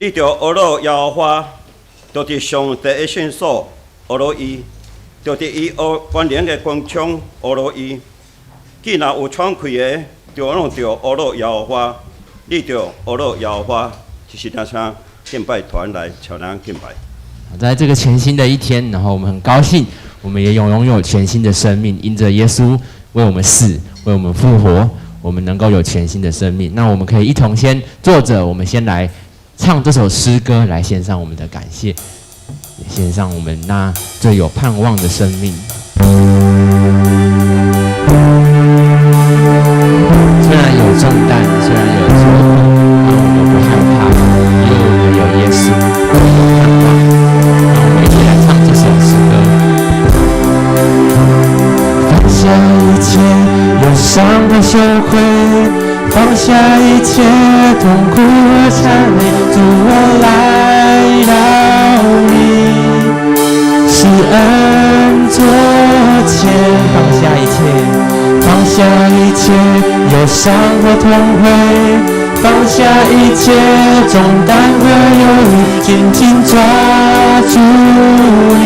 你着学了耶和华，着伫上帝的圣所学了伊，着伫伊关联的官场学了伊。既若有喘气的，着拢着学了耶和华，你着学了耶和华，就是那啥敬拜团来朝咱敬拜。在这个全新的一天，然后我们很高兴，我们也拥有全新的生命，因着耶稣为我们死，为我们复活，我们能够有全新的生命。那我们可以一同先坐着，我们先来唱这首诗歌，来献上我们的感谢，也献上我们那最有盼望的生命。虽然有重担，虽然有愁苦，但我们不害怕，因为我们有耶稣，我们有盼望。让我们一起来唱这首诗歌。放下一切忧伤和羞愧，放下一切痛苦和缠累，主我来到你施恩座前，放下一切，放下一切忧伤和痛悔，放下一切重担和忧虑，紧紧抓住你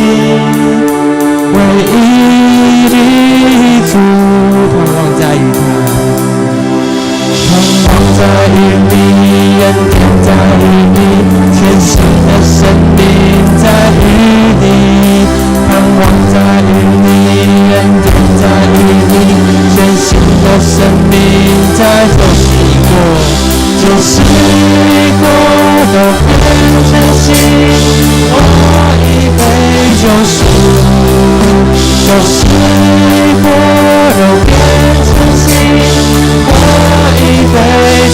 唯一的主，盼望在于他，盼望在于你，恩典在于你，全新的生命在于你，盼望在于你，恩典在于你，全新的生命在走洗过，就是过都变成新，我已被救赎，就是过都变成新，我已被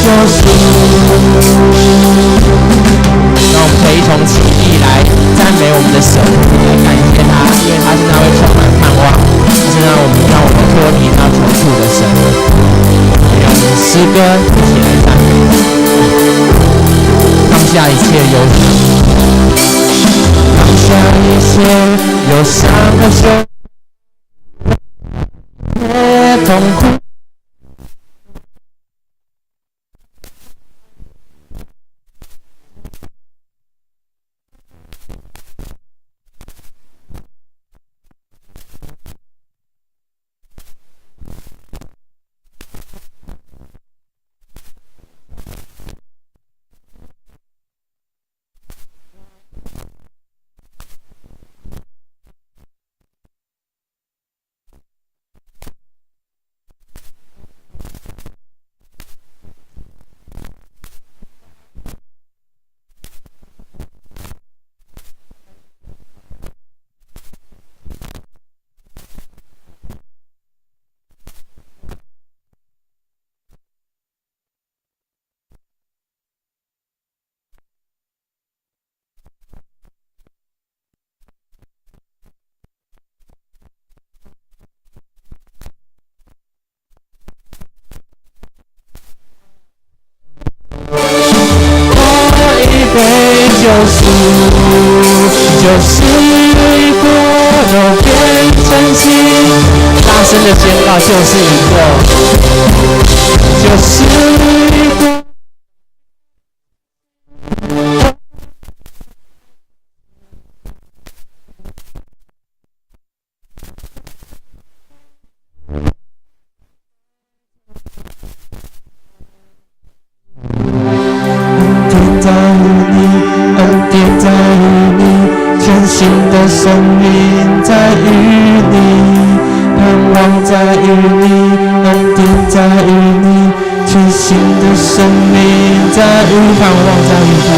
救赎。让我们可以一同起立来赞美我们的神，来感谢他，因为他是那位充满盼望，是让我们脱离那痛苦的神。让我们诗歌一起来赞美，放下一切忧伤，放下一切忧伤和羞愧痛苦。就是过都变成新，大声的宣告，就是一个，就是一个。新的生命在于你，盼望在于你，恩典在于你，全新的生命在于盼望在于他，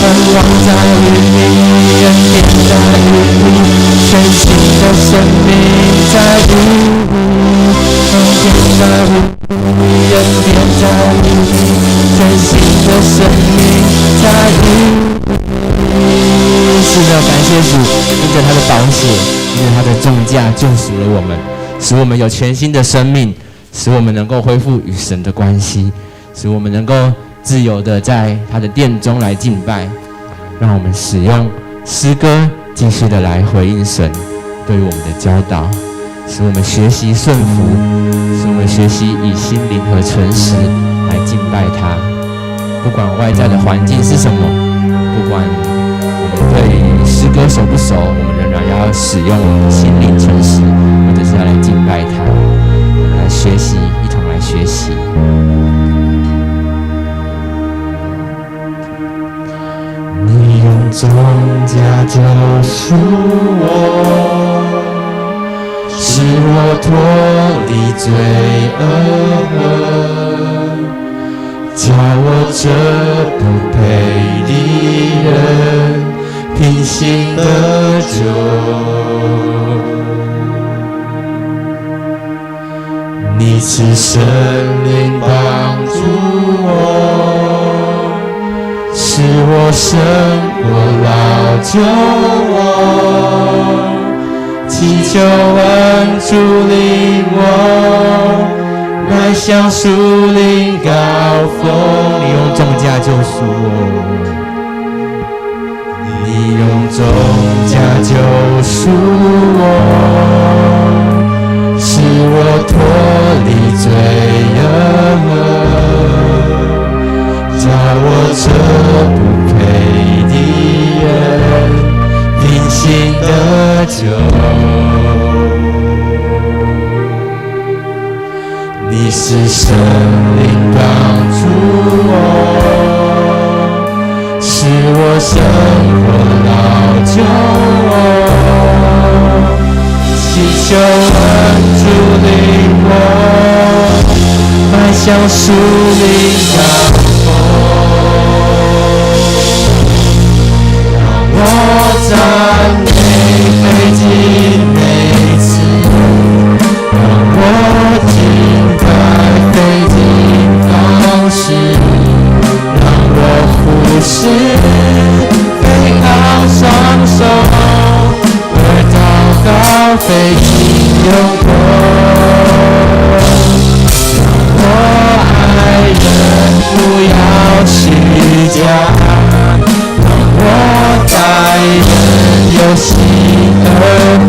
盼望在于你，恩典在于你，全新的生命在于你，恩典在于你，恩典在于你，全新的生命在于你。是的，感谢主，因着他的宝血，因着他的重价救赎了我们，使我们有全新的生命，使我们能够恢复与神的关系，使我们能够自由的在他的殿中来敬拜。让我们使用诗歌继续的来回应神对于我们的教导，使我们学习顺服，使我们学习以心灵和诚实来敬拜他。不管外在的环境是什么，不管我们对诗歌熟不熟，我们仍然要使用我们的心灵诚实，或者是要来敬拜他。我们来学习，一同来学习。你用重价救赎我，使我脱离罪恶，叫我这不配的人平心得救。你赐圣灵帮助我，使我胜过老救我，祈求恩主领我，迈向属灵高峰。你用重价救赎我，你用重价救赎我，使我脱离罪恶，叫我这不配的人平心得救。你是圣灵帮助我，使我胜过老救我，祈求恩主领我，迈向属灵高峰。让我赞美费尽每次，让我敬拜费尽方式，让我服侍背靠双手，而祷告费尽用功。让我爱人不要虚假，让我待人有心而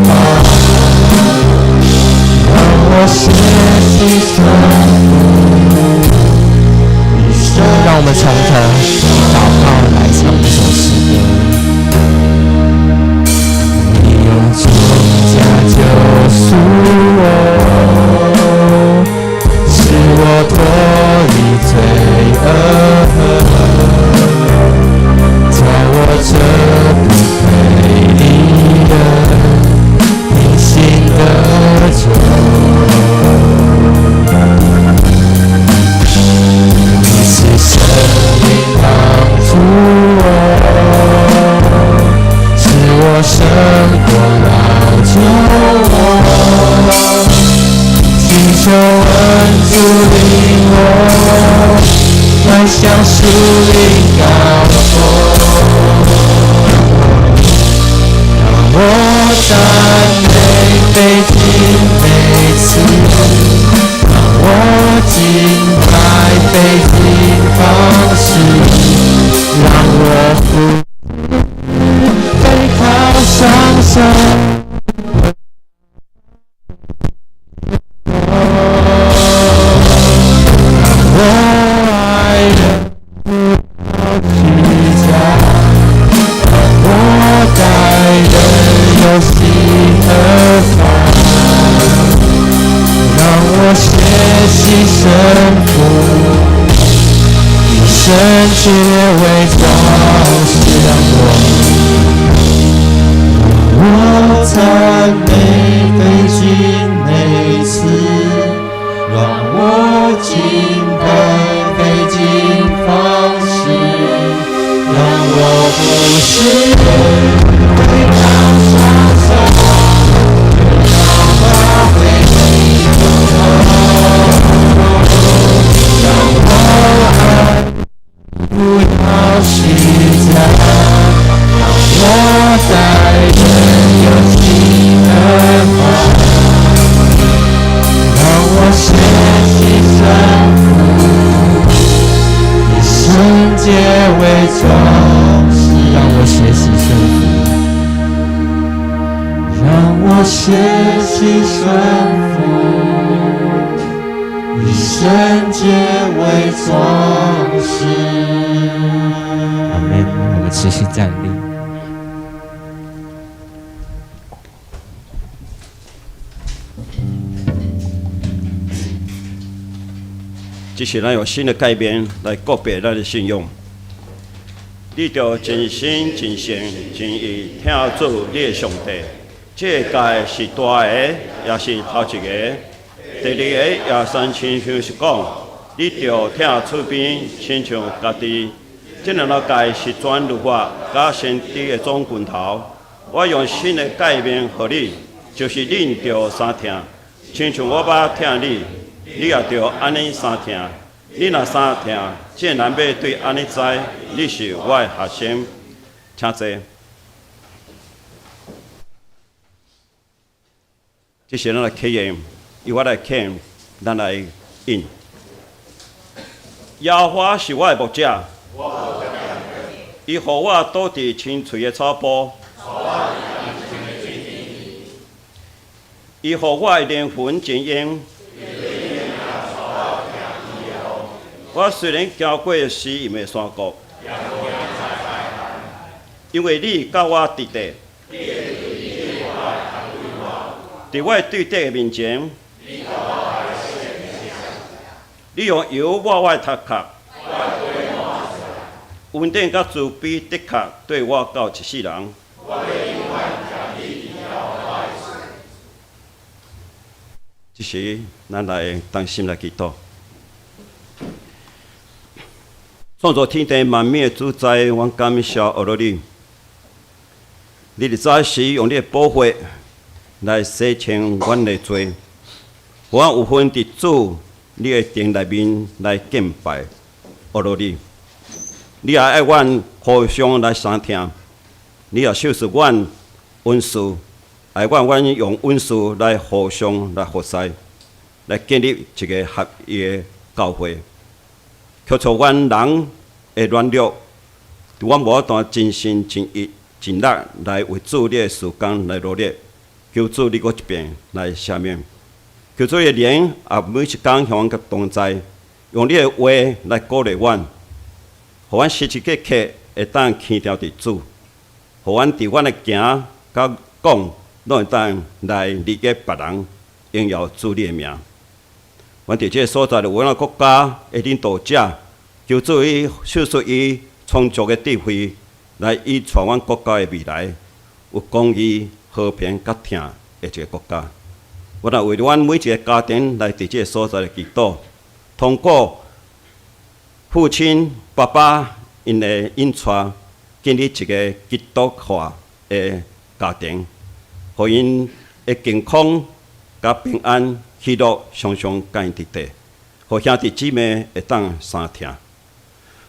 发，让我学习顺服。让我们从头祷告来唱这首诗歌。你用重价救赎我，使我脱离罪恶，叫我这不配的人平心得救。你是圣灵帮助我，使我胜过老救我，祈求恩主领我，迈向属灵高峰。让我赞美费尽每次，让我敬拜费尽方式，让我服背靠双手，让我爱人不要虚假，让我待人有心而发，让我学习顺服，以圣洁为装饰。让我赞美费尽每次，让我敬拜费尽方式，让我服侍背靠双手，让我费尽用功，让我爱不要虚假，让我待人有心而发，让我学习顺服，以圣洁为装饰。让我学习顺服，让我学习顺服，以圣洁为装饰。阿们。们持续站立。这是咱有新的改变来告别咱的信用。你着真心真性真意听主你的上帝，这个界是大个，也是头一个。第二个也三亲像是讲，你着听厝边亲像家己。这两个界是转律法甲先知的总拳头。我用新的改变予你，就是恁着三听，亲像我捌听你。你也着安尼三听，你若三听，这难要对安尼知，你是我的学生，请坐。这是咱的考验，由我来看，咱来应。耶和华是我的牧者，伊予我倒伫青翠的草坡，伊予我灵魂静养。我虽然行过死荫的山谷，因为你甲我伫地，伫我对敌的面前，你用油抹我的头壳，稳定甲慈悲的确对我到一世人。这时，咱来当心来祈祷。创造天地万物的主宰，阮感谢阿罗你。你伫早时用你的宝血来洗清阮的罪，我有份伫主你的殿内面来敬拜阿罗你。你也爱阮互相来相听，你也收拾阮温书，爱阮用温书来互相来服侍，来建立一个合一的教会。求助阮人的软弱，我无单真心真意真力来为主你的事工来努力。求主你搁一遍来赦免。求主的灵也每一天向阮甲同在，用你的话来鼓励阮，互阮时时刻刻会当牵调伫主，互阮伫阮的行甲讲，拢会当来理解别人，荣耀主你的名。阮伫这个所在的阮个国家的领导者，求主伊秀出伊创造的智慧，来依传阮国家的未来，有公义、和平、甲听的一个国家。我也为阮每一个家庭来伫这个所在的祈祷，通过父亲、爸爸因的引带，建立一个基督化的家庭，互因的健康、甲平安。喜乐常常甲因伫地，互兄弟姊妹会当相听。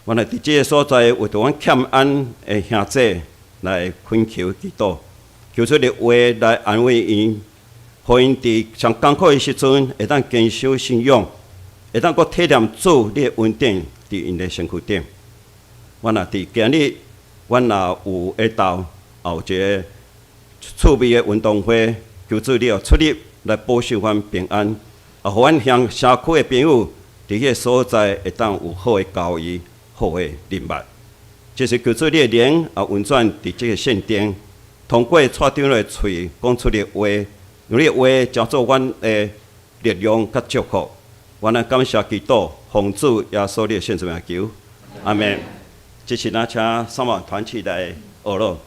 我来伫即个所在，为着阮欠安的兄弟来恳求祈祷，求出的话来安慰因，互因伫上艰苦的时阵会当坚守信仰，会当搁体谅主你的稳定伫因的身躯顶。我若伫今日，阮若有下昼后一个趣味的运动会，求主你要出力。来保守阮平安，也互阮向社区的朋友伫迄个所在会当有好的交易、好的人脉。这是求主你的灵也运转伫即个圣殿，通过蔡长老的喙讲出的话，用你的话叫做阮的力量甲祝福。我来感谢祈祷，奉主耶稣你的圣名求，阿门。这是咱请三万团契来学咯。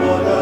我的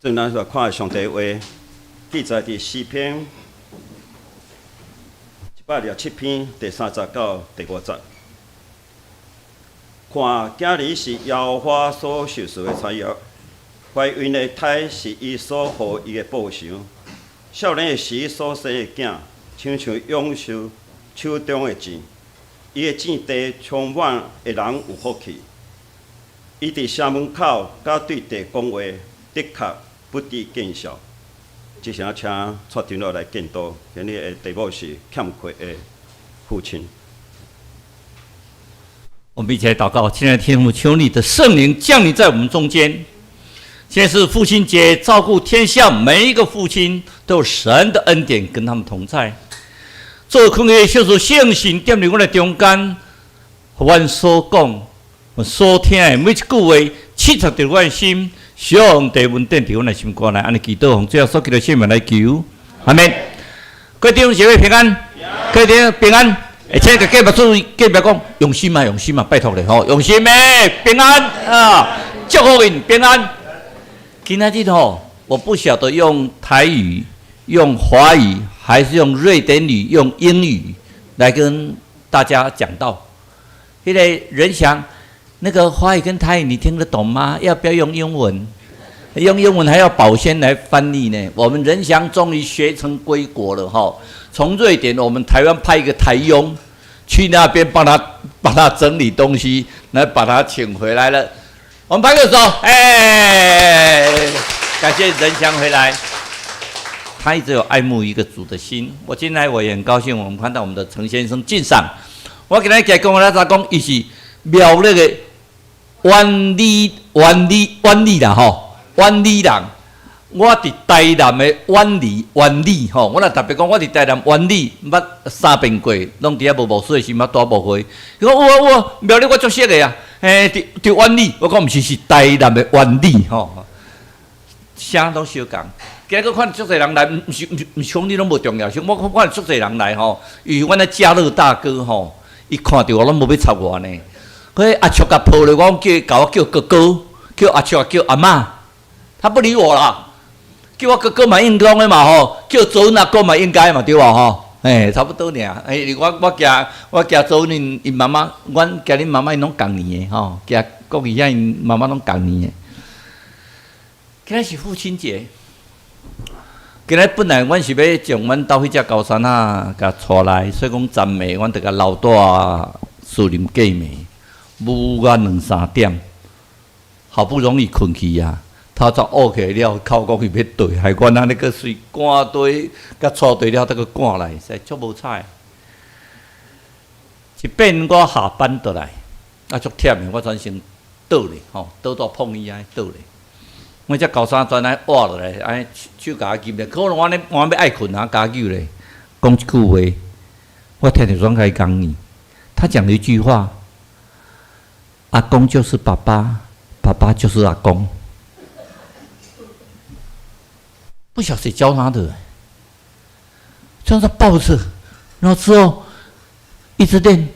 正咱所看上帝话，记载伫诗篇107篇第30到第50节。看，囝儿是耶和华所受赐的产业，怀孕的胎是伊所予伊的报酬。少年的时所生的囝，亲像永受手中的钱，伊的钱地充满的人有福气。伊伫城门口，甲对地讲话，的确不知见笑。即声请蔡长老来监督，今日的题目是欠缺的父亲。我们一起来祷告，亲爱的天父，求你的圣灵降临在我们中间。现在是父亲节，照顾天下每一个父亲都有神的恩典跟他们同在。做空的小主圣神踮伫阮的中间，阮所讲、阮所听的每一句话，刺插伫阮的心，上帝稳定伫阮的心肝内。安尼祈祷，奉最后所求的圣名来求，阿门。各位弟兄姐妹平安，各位弟兄平安。而且个隔壁注意，隔壁讲用心啊，用心啊，拜托咧吼，用心诶，平安啊，祝福因平安。今仔日吼，我不晓得用台语、用华语，还是用瑞典语、用英语来跟大家讲道。因为人想，那个华语跟台语你听得懂吗？要不要用英文？用英文还要保鲜来翻译呢。我们仁祥终于学成归国了哈。从瑞典，我们台湾派一个台佣去那边帮他整理东西，来把他请回来了。我们拍个手，哎，感谢仁祥回来。他一直有爱慕一个主的心。我今天我也很高兴，我们看到我们的陈先生敬上。我跟他讲，他讲，伊是苗栗的湾里啦吼。湾里人，我伫台南的湾里吼，我若特别讲，我伫台南湾里捌3遍过，拢伫遐无水时捌大无回。伊讲有苗栗我足熟的啊，伫湾里，我讲毋是台南的湾里吼，啥拢相共。今日看足侪人来，毋是兄弟拢无重要，我看足侪人来吼，因为阮的嘉乐大哥吼，伊看到我拢无要插我呢。迄阿叔甲抱咧，我甲我叫哥哥，叫阿叔叫阿嬷。他不理我啦，叫我哥哥嘛应该的嘛吼，叫周恩阿哥嘛应该嘛对吧吼？差不多尔。我家周恩因妈妈，阮家恁妈妈因拢共年的吼，家国语遐因妈妈拢共年的。今仔是父亲节，今仔本来阮是要将阮兜迄只高山啊，甲带来，所以讲昨暝阮着甲留大树林过暝，无啊2-3点，好不容易困去啊。他才学起来了，口讲伊要对，害阮安尼个随赶队，甲带队了，再个赶来，实在足无彩。一变我下班倒来，啊足忝的，我专程倒咧，吼，倒到碰伊安倒咧。我只高山专来挖落来，安手甲我夹咧，可能我要爱困啊，加救咧。讲一句话，我听着转开讲你，他讲了一句话：阿公就是爸爸，爸爸就是阿公。不晓得谁教他的，这样他抱着，然后之后一直练，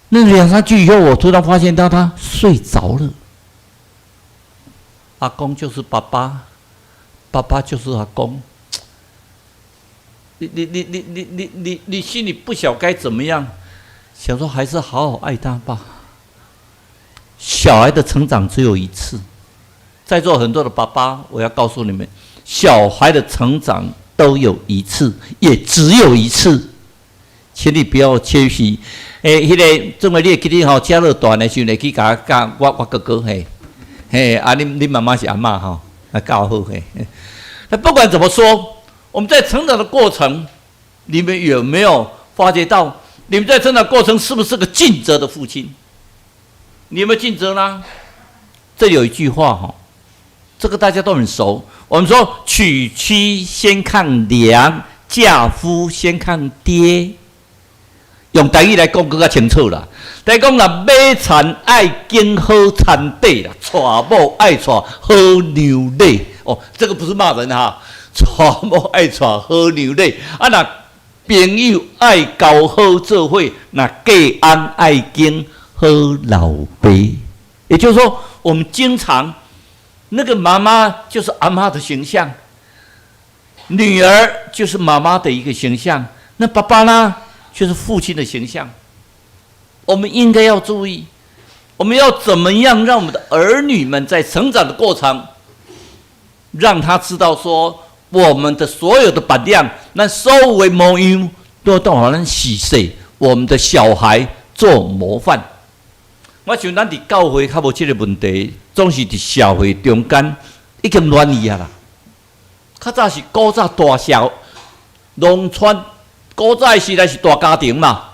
那2、3句以后，我突然发现到他睡着了。阿公就是爸爸，爸爸就是阿公。你心里不晓该怎么样，想说还是好好爱他吧。小孩的成长只有一次，在座很多的爸爸，我要告诉你们，小孩的成长都有一次，也只有一次，请你不要谦虚。迄个总个你会记得吼，家乐大的时候，去教我哥哥你妈妈是阿嬷吼，教好嘿。那不管怎么说，我们在成长的过程，你们有没有发觉到，你们在成长过程是不是个尽责的父亲？你有没有尽责呢？这有一句话哈，这个大家都很熟。我们说娶妻先看娘，嫁夫先看爹。用台语来讲更加清楚啦。来讲啦，买田爱拣好田地啦，娶某爱娶好牛奶。哦，这个不是骂人哈，娶某爱娶好牛奶。啊，那朋友爱交好做伙，那嫁翁爱拣好老爸。也就是说，我们经常那个妈妈就是阿妈的形象，女儿就是妈妈的一个形象，那爸爸呢？就是父亲的形象，我们应该要注意，我们要怎么样让我们的儿女们在成长的过程，让他知道说，我们的所有的榜样，那所有的模样，都当我们洗洗我们的小孩做模范。我想咱伫教会较无这个问题，总是伫社会中间已经乱去啊啦。较早是古早大小农村。古早的时代是大家庭嘛，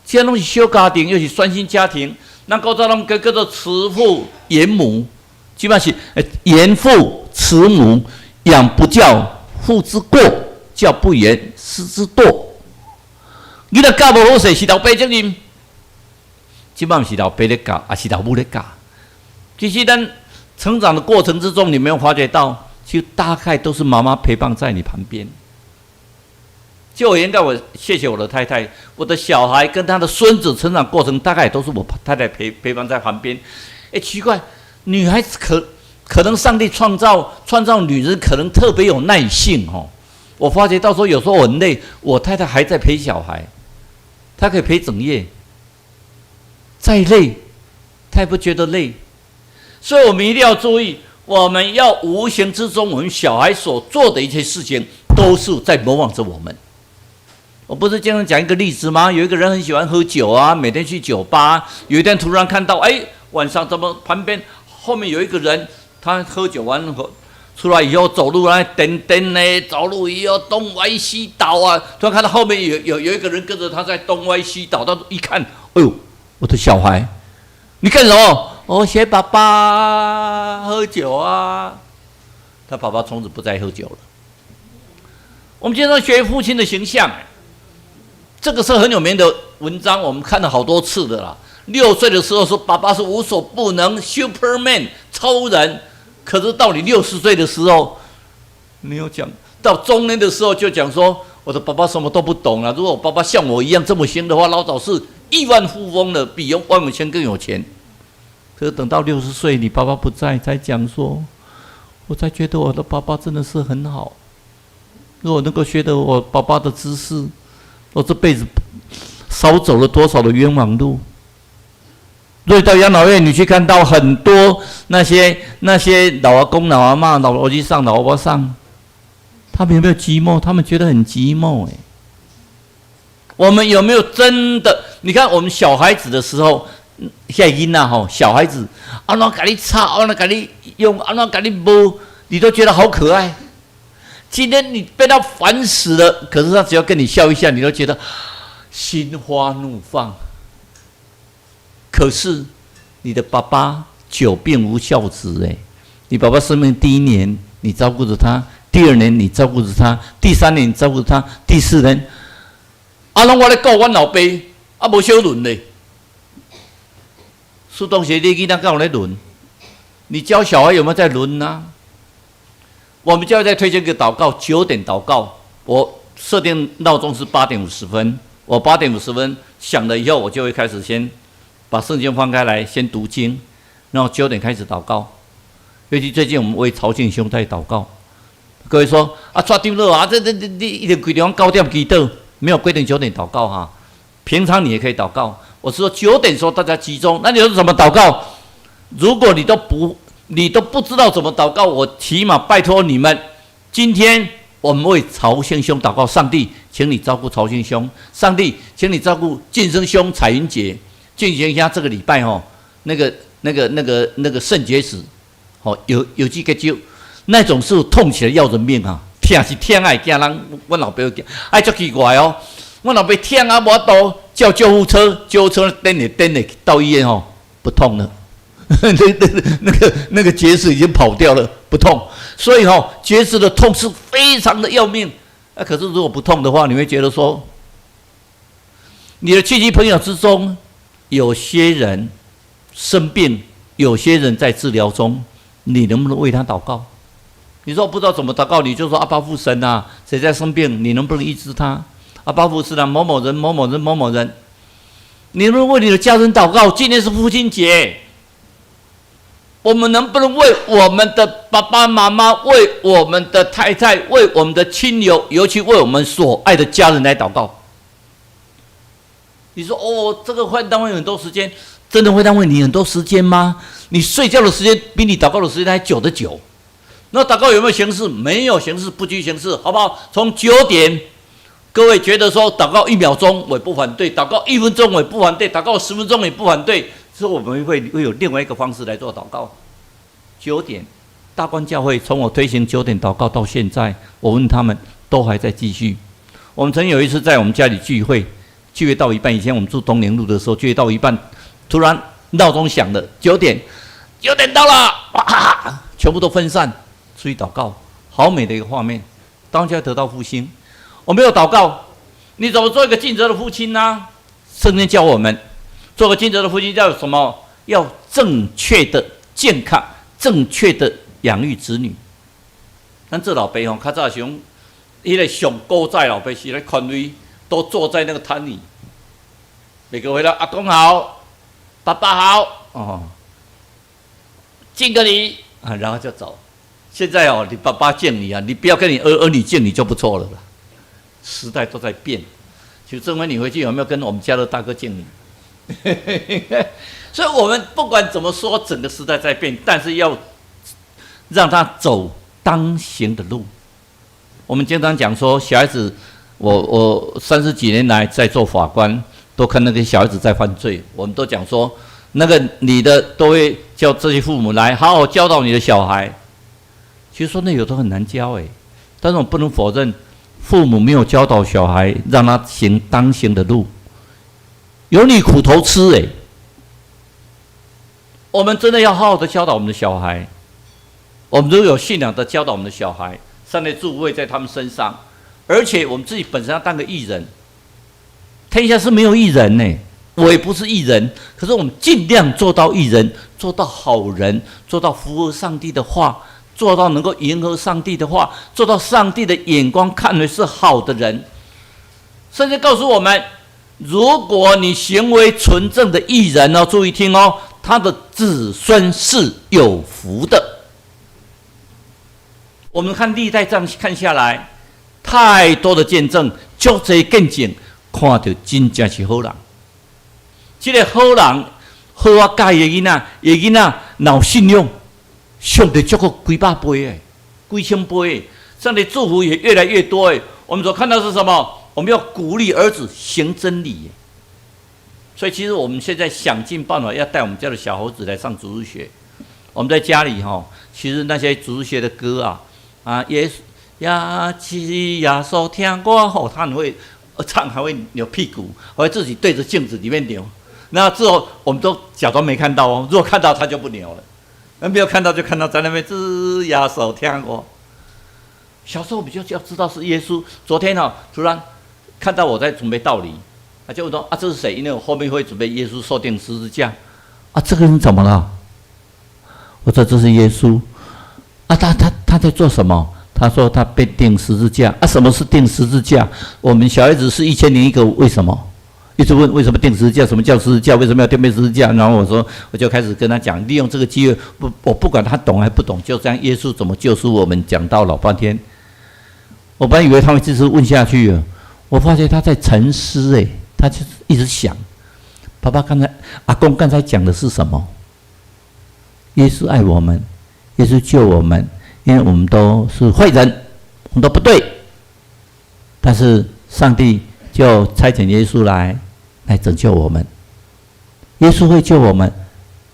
现在拢是小家庭，又是双薪家庭。那古早拢叫做慈父严母，基本上是严父慈母，养不教，父之过；教不严，师之惰。你若教无好势，是老爸责任。基本上是老爸咧教，还是老母咧教。其实咱成长的过程之中，你没有发觉到，其实大概都是妈妈陪伴在你旁边。就现在，我谢谢我的太太，我的小孩跟他的孙子成长过程，大概都是我太太陪伴在旁边。奇怪，女孩子可能上帝创造女人，可能特别有耐性哦。我发觉到说，有时候我很累，我太太还在陪小孩，她可以陪整夜，再累，她也不觉得累。所以我们一定要注意，我们要无形之中，我们小孩所做的一些事情，都是在模仿着我们。我不是经常讲一个例子吗？有一个人很喜欢喝酒啊，每天去酒吧。有一天突然看到，晚上怎么旁边后面有一个人，他喝酒完出来以后走路来颠呢，走路以后东歪西倒啊。突然看到后面有一个人跟着他在东歪西倒，他一看，哎呦，我的小孩，你干什么？我学爸爸喝酒啊。他爸爸从此不再喝酒了。我们经常学父亲的形象。这个是很有名的文章，我们看了好多次的啦。6岁的时候说爸爸是无所不能 ，Superman 超人，可是到你60岁的时候，没有讲，到中年的时候就讲说，我的爸爸什么都不懂了。如果我爸爸像我一样这么行的话，老早是亿万富翁了，比万文谦更有钱。可是等到60岁，你爸爸不在，才讲说，我才觉得我的爸爸真的是很好。如果能够学得我爸爸的知识。我这辈子少走了多少的冤枉路？所以到养老院，你去看到很多那些老阿公、老阿嬷、老罗基上、老伯上，他们有没有寂寞？他们觉得很寂寞我们有没有真的？你看我们小孩子的时候，现在囡仔小孩子，安怎给你插，安怎给你用，安怎给你摸，你都觉得好可爱。今天你被他烦死了，可是他只要跟你笑一下，你都觉得心花怒放。可是你的爸爸久病无孝子你爸爸生命第1年你照顾着他，第2年你照顾着他，第3年你照顾着他，第4年，拢我咧顾阮老爸，无小轮嘞。苏东学你囡仔敢有咧轮？你教小孩有没有在轮啊？我们教会在推荐一个祷告，9点祷告。我设定闹钟是8点50分，我8点50分响了以后，我就会开始先把圣经翻开来，先读经，然后9点开始祷告。尤其最近我们为曹敬兄在祷告。各位说啊，抓丢了啊，这你一定规定9点祈祷，没有规定9点祷告哈。平常你也可以祷告。我是说9点说大家集中，那你是怎么祷告？如果你都不知道怎么祷告，我起码拜托你们，今天我们为曹兴兄祷告。上帝，请你照顾曹兴兄。上帝，请你照顾晋生兄、彩云姐，进行一下这个礼拜那个肾结石，有几个灸，那种是痛起来要人命啊！痛是痛啊，惊人。我老爸惊，哎，足奇怪哦。我老爸痛啊，无到叫救护车，救护车等你到医院不痛了。那个结石已经跑掉了，不痛。所以结石的痛是非常的要命。可是如果不痛的话，你会觉得说，你的亲戚朋友之中，有些人生病，有些人在治疗中，你能不能为他祷告？你说不知道怎么祷告，你就说阿爸父神啊，谁在生病，你能不能医治他？阿爸父神啊，某某人某某人某某人，你能不能为你的家人祷告？今天是父亲节。我们能不能为我们的爸爸妈妈、为我们的太太、为我们的亲友，尤其为我们所爱的家人来祷告？你说这个会耽误很多时间，真的会耽误你很多时间吗？你睡觉的时间比你祷告的时间还久得久。那祷告有没有形式？没有形式，不拘形式，好不好？从9点，各位觉得说祷告1秒钟我也不反对，祷告1分钟我也不反对，祷告10分钟也不反对。所以我们会有另外一个方式来做祷告。9点，大观教会从我推行9点祷告到现在，我问他们都还在继续。我们曾有一次在我们家里聚会到一半，以前我们住东宁路的时候，聚会到一半，突然闹钟响了，9点到了，哇，全部都分散出去祷告，好美的一个画面。当家得到复兴，我没有祷告，你怎么做一个尽责的父亲呢？圣经教我们。做个尽责的父亲叫什么？要正确的、健康、正确的养育子女。咱这老爸较早时，迄个上古早老爸是咧权威，都坐在那个摊里，每个回来阿公好，爸爸好，敬个礼啊，然后就走。现在你爸爸敬你啊，你不要跟你儿女敬你就不错了啦。时代都在变，其实郑文，你回去有没有跟我们家的大哥敬你？所以我们不管怎么说，整个时代在变，但是要让他走当行的路。我们经常讲说，小孩子，我30几年来在做法官，都看那个小孩子在犯罪，我们都讲说，那个你的都会叫这些父母来好好教导你的小孩。其实说那有时候很难教但是我不能否认，父母没有教导小孩，让他行当行的路。有你苦头吃我们真的要好好的教导我们的小孩，我们都有信仰的教导我们的小孩，上帝祝福会在他们身上，而且我们自己本身要当个义人。天下是没有义人我也不是义人，可是我们尽量做到义人，做到好人，做到符合上帝的话，做到能够迎合上帝的话，做到上帝的眼光看为是好的人。甚至告诉我们，如果你行为纯正的义人注意听他的子孙是有福的。我们看历代这样看下来，太多的见证，足侪见证，看到真正是好人。这个好人，好啊，教的囡仔有信用，上帝足够几百倍几千倍上帝祝福也越来越多我们所看到是什么？我们要鼓励儿子行真理所以其实我们现在想尽办法要带我们家的小猴子来上主日学。我们在家里其实那些主日学的歌耶稣呀起呀手听我他很会唱，还会扭屁股，还会自己对着镜子里面扭。那之后我们都假装没看到如果看到他就不扭了，没有看到就看到在那边吱呀手听我。小时候我们就要知道是耶稣。昨天突然看到我在准备道理，他就问说这是谁？因为我后面会准备耶稣受钉十字架这个人怎么了？我说这是耶稣他他在做什么？他说他被钉十字架啊！什么是钉十字架？我们小孩子是1001个为什么？一直问为什么钉十字架？什么叫十字架？为什么要钉十字架？然后我就开始跟他讲，利用这个机会，我不管他懂还不懂，就这样耶稣怎么救赎我们，讲到老半天。我本来以为他会继续问下去了，我发现他在沉思，他就一直想，爸爸阿公刚才讲的是什么？耶稣爱我们，耶稣救我们，因为我们都是坏人，我们都不对，但是上帝就差遣耶稣来拯救我们。耶稣会救我们，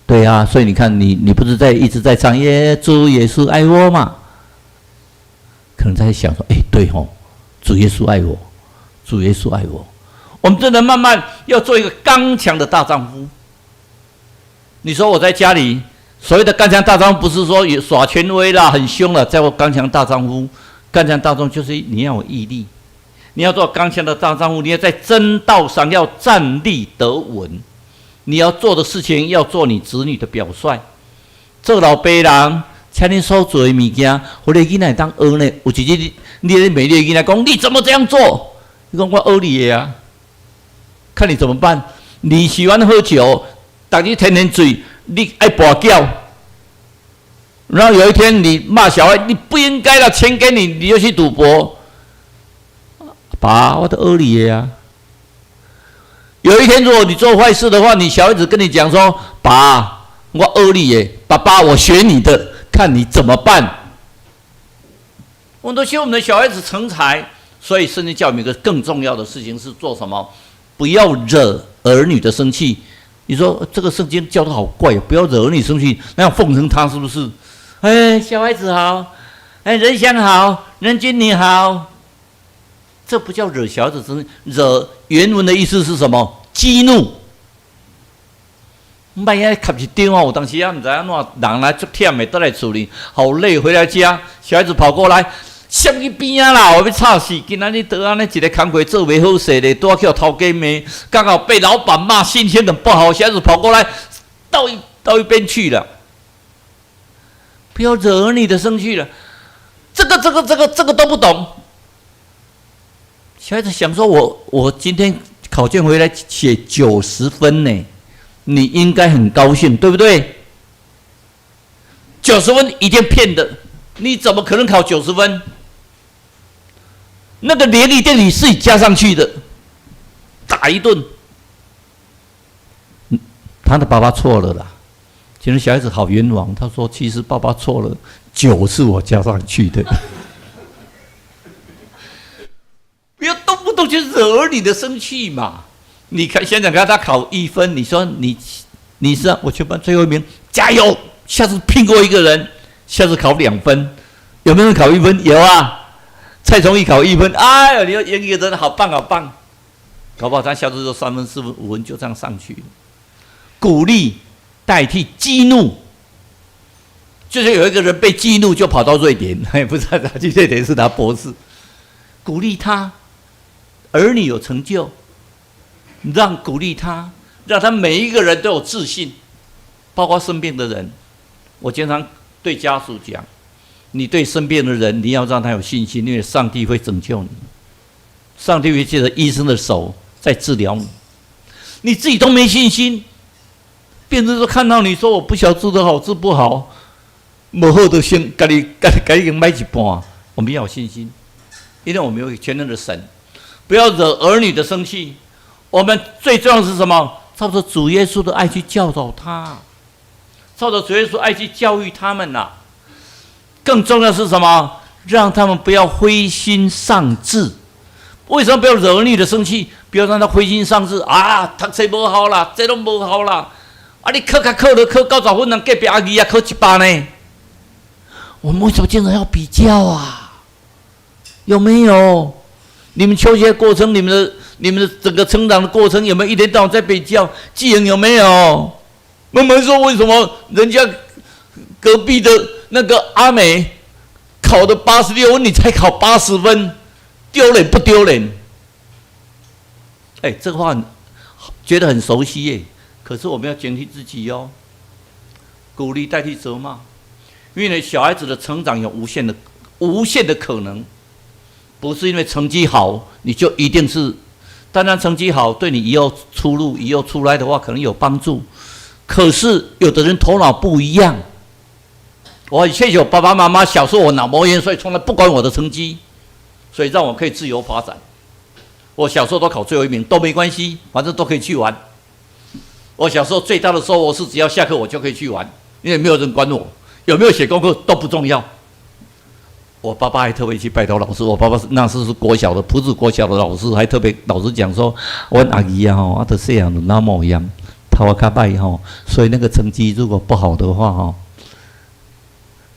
对啊，所以你看，你不是一直在唱主耶稣爱我吗？可能在想说，对吼，主耶稣爱我，主耶稣爱我。我们真的慢慢要做一个刚强的大丈夫。你说我在家里所谓的刚强大丈夫，不是说耍权威啦、很凶了，在我刚强大丈夫。刚强大丈夫就是你要有毅力，你要做刚强的大丈夫，你要在真道上要站立得稳。你要做的事情，要做你子女的表率。做老爸人，请你所做的物件，我的囡仔当学呢。有一日，你的美丽的囡仔讲：“你怎么这样做？”你讲我学你的啊，看你怎么办。你喜欢喝酒，当你天天醉，你爱跋筊。然后有一天你骂小孩，你不应该了，钱给你，你又去赌博。爸，我都学你的啊。有一天如果你做坏事的话，你小孩子跟你讲说：“爸，我学你的，爸爸，我学你的。”看你怎么办？我们都希望我们的小孩子成才，所以圣经教我们一个更重要的事情是做什么？不要惹儿女的生气。你说这个圣经教的好怪，不要惹儿女生气，那样奉承他是不是？小孩子好，人想好，人君你好，这不叫惹小孩子生气。惹原文的意思是什么？激怒。万一卡一张有当时也唔知安怎，人来足忝的，倒来处理，好累，回来家，小孩子跑过来，闪去边啊啦！我要吵死！今仔日倒安尼一个工课做袂好势咧，拄啊叫头家骂，刚好被老板骂，心情很不好。小孩子跑过来，到一边去了，不要惹你的生气了。这个都不懂。小孩子想说我今天考卷回来写90分呢。你应该很高兴，对不对？90分一定骗的，你怎么可能考90分？那个零一定你自己加上去的，打一顿。他的爸爸错了啦。其实小孩子好冤枉，他说其实爸爸错了，9是我加上去的。不要动不动就惹儿女的生气嘛。你看，现在看他考1分，你说你是我全班最后1名，加油！下次拼过一个人，下次考2分，有没有人考1分？有啊，蔡崇义考1分，哎呦，你要演一个人好棒好棒，搞不好他下次就3分、4分、5分就这样上去。鼓励代替激怒，就是有一个人被激怒就跑到瑞典，不是他去瑞典是他博士，鼓励他，儿女有成就。鼓励他，让他每一个人都有自信，包括生病的人。我经常对家属讲，你对生病的人，你要让他有信心，因为上帝会拯救你，上帝会借着医生的手在治疗你。你自己都没信心，病人都看到你说我不晓得治得好治不好，不好就先给你买一半。我们要有信心，因为我们有全能的神，不要惹儿女的生气。我们最重要的是什么？照着主耶稣的爱去教导他，照着主耶稣爱去教育他们呐。更重要的是什么？让他们不要灰心丧志。为什么不要惹儿女的生气？不要让他灰心丧志啊！读册不好啦，这都不好啦。啊，你考了考90分，人隔壁阿姨也考100呢。我们为什么经常要比较啊？有没有？你们求学过程，你们的整个成长的过程，有没有一天到晚在比较？技能有没有？我们说为什么人家隔壁的那个阿美考的86分，你才考80分，丢脸不丢脸？这个话觉得很熟悉耶，可是我们要警惕自己哦。鼓励代替责骂，因为小孩子的成长有无限的可能，不是因为成绩好你就一定是。当然成绩好对你以后出路、以后出来的话可能有帮助，可是有的人头脑不一样。我谢谢我爸爸妈妈，小时候我脑膜炎，所以从来不管我的成绩，所以让我可以自由发展。我小时候都考最后1名都没关系，反正都可以去玩。我小时候最大的收获是，只要下课我就可以去玩，因为没有人管我，有没有写功课都不重要。我爸爸还特别去拜托老师，我爸爸那时是国小的，不是国小的老师，还特别老师讲说，我阿姨啊吼，都细汉就脑膜炎，头较歹吼，所以那个成绩如果不好的话吼，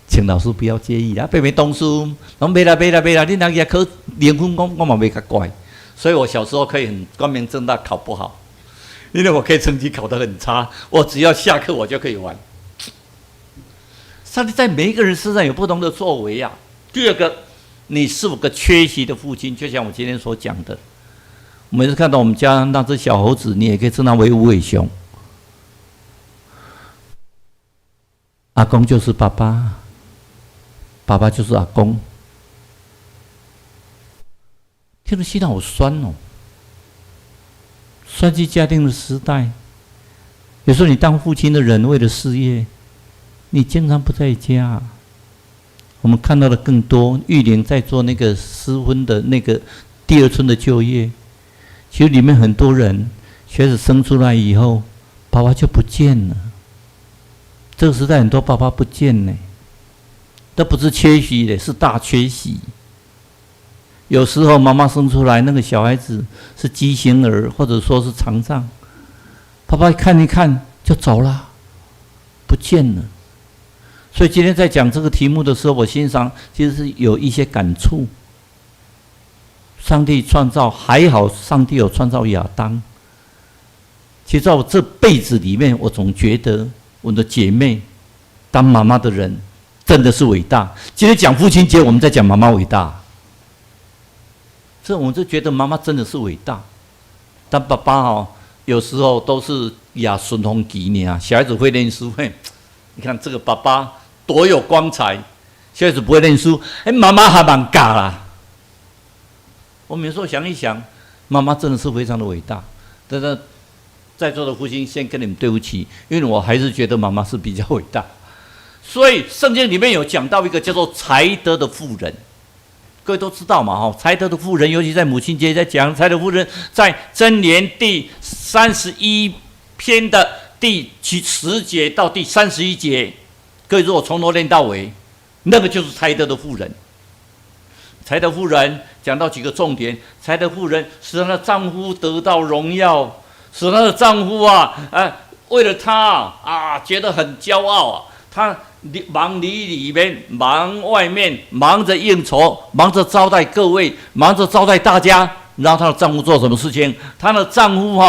请老师不要介意啊，别没读书，拢没啦，你那个考0分，我嘛没较怪。所以我小时候可以很光明正大考不好，因为我可以成绩考得很差，我只要下课我就可以玩。上帝在每一个人身上有不同的作为啊。第二个，你是否个缺席的父亲？就像我今天所讲的，我每次看到我们家那只小猴子，你也可以称它为无尾熊。阿公就是爸爸，爸爸就是阿公。听着心好酸哦，算计家庭的时代，有时候你当父亲的人为了事业，你经常不在家。我们看到的更多，玉玲在做那个失婚的那个第2春的就业，其实里面很多人，孩子生出来以后，爸爸就不见了。这个时代很多爸爸不见呢，这不是缺席的，是大缺席。有时候妈妈生出来那个小孩子是畸形儿，或者说是残障，爸爸看一看就走了，不见了。所以今天在讲这个题目的时候，我心上其实是有一些感触。上帝创造还好，上帝有创造亚当。其实在我这辈子里面，我总觉得我的姐妹当妈妈的人真的是伟大。今天讲父亲节，我们在讲妈妈伟大，所以我们就觉得妈妈真的是伟大。但爸爸有时候都是顺风旗呢，小孩子会念书，你看这个爸爸多有光彩，小孩子不会念书，妈妈还蛮嘎啦。我们有时候想一想，妈妈真的是非常的伟大。但是在座的父亲，先跟你们对不起，因为我还是觉得妈妈是比较伟大。所以圣经里面有讲到一个叫做才德的妇人，各位都知道嘛，才德的妇人，尤其在母亲节在讲才德妇人，在箴言第31篇的第10节到第31节，各位如果从头念到尾，那个就是才德的妇人。才德妇人讲到几个重点，才德妇人使她的丈夫得到荣耀，使她的丈夫为了她觉得很骄傲啊，她忙里面，忙外面，忙着应酬，忙着招待各位，忙着招待大家。然后她的丈夫做什么事情？她的丈夫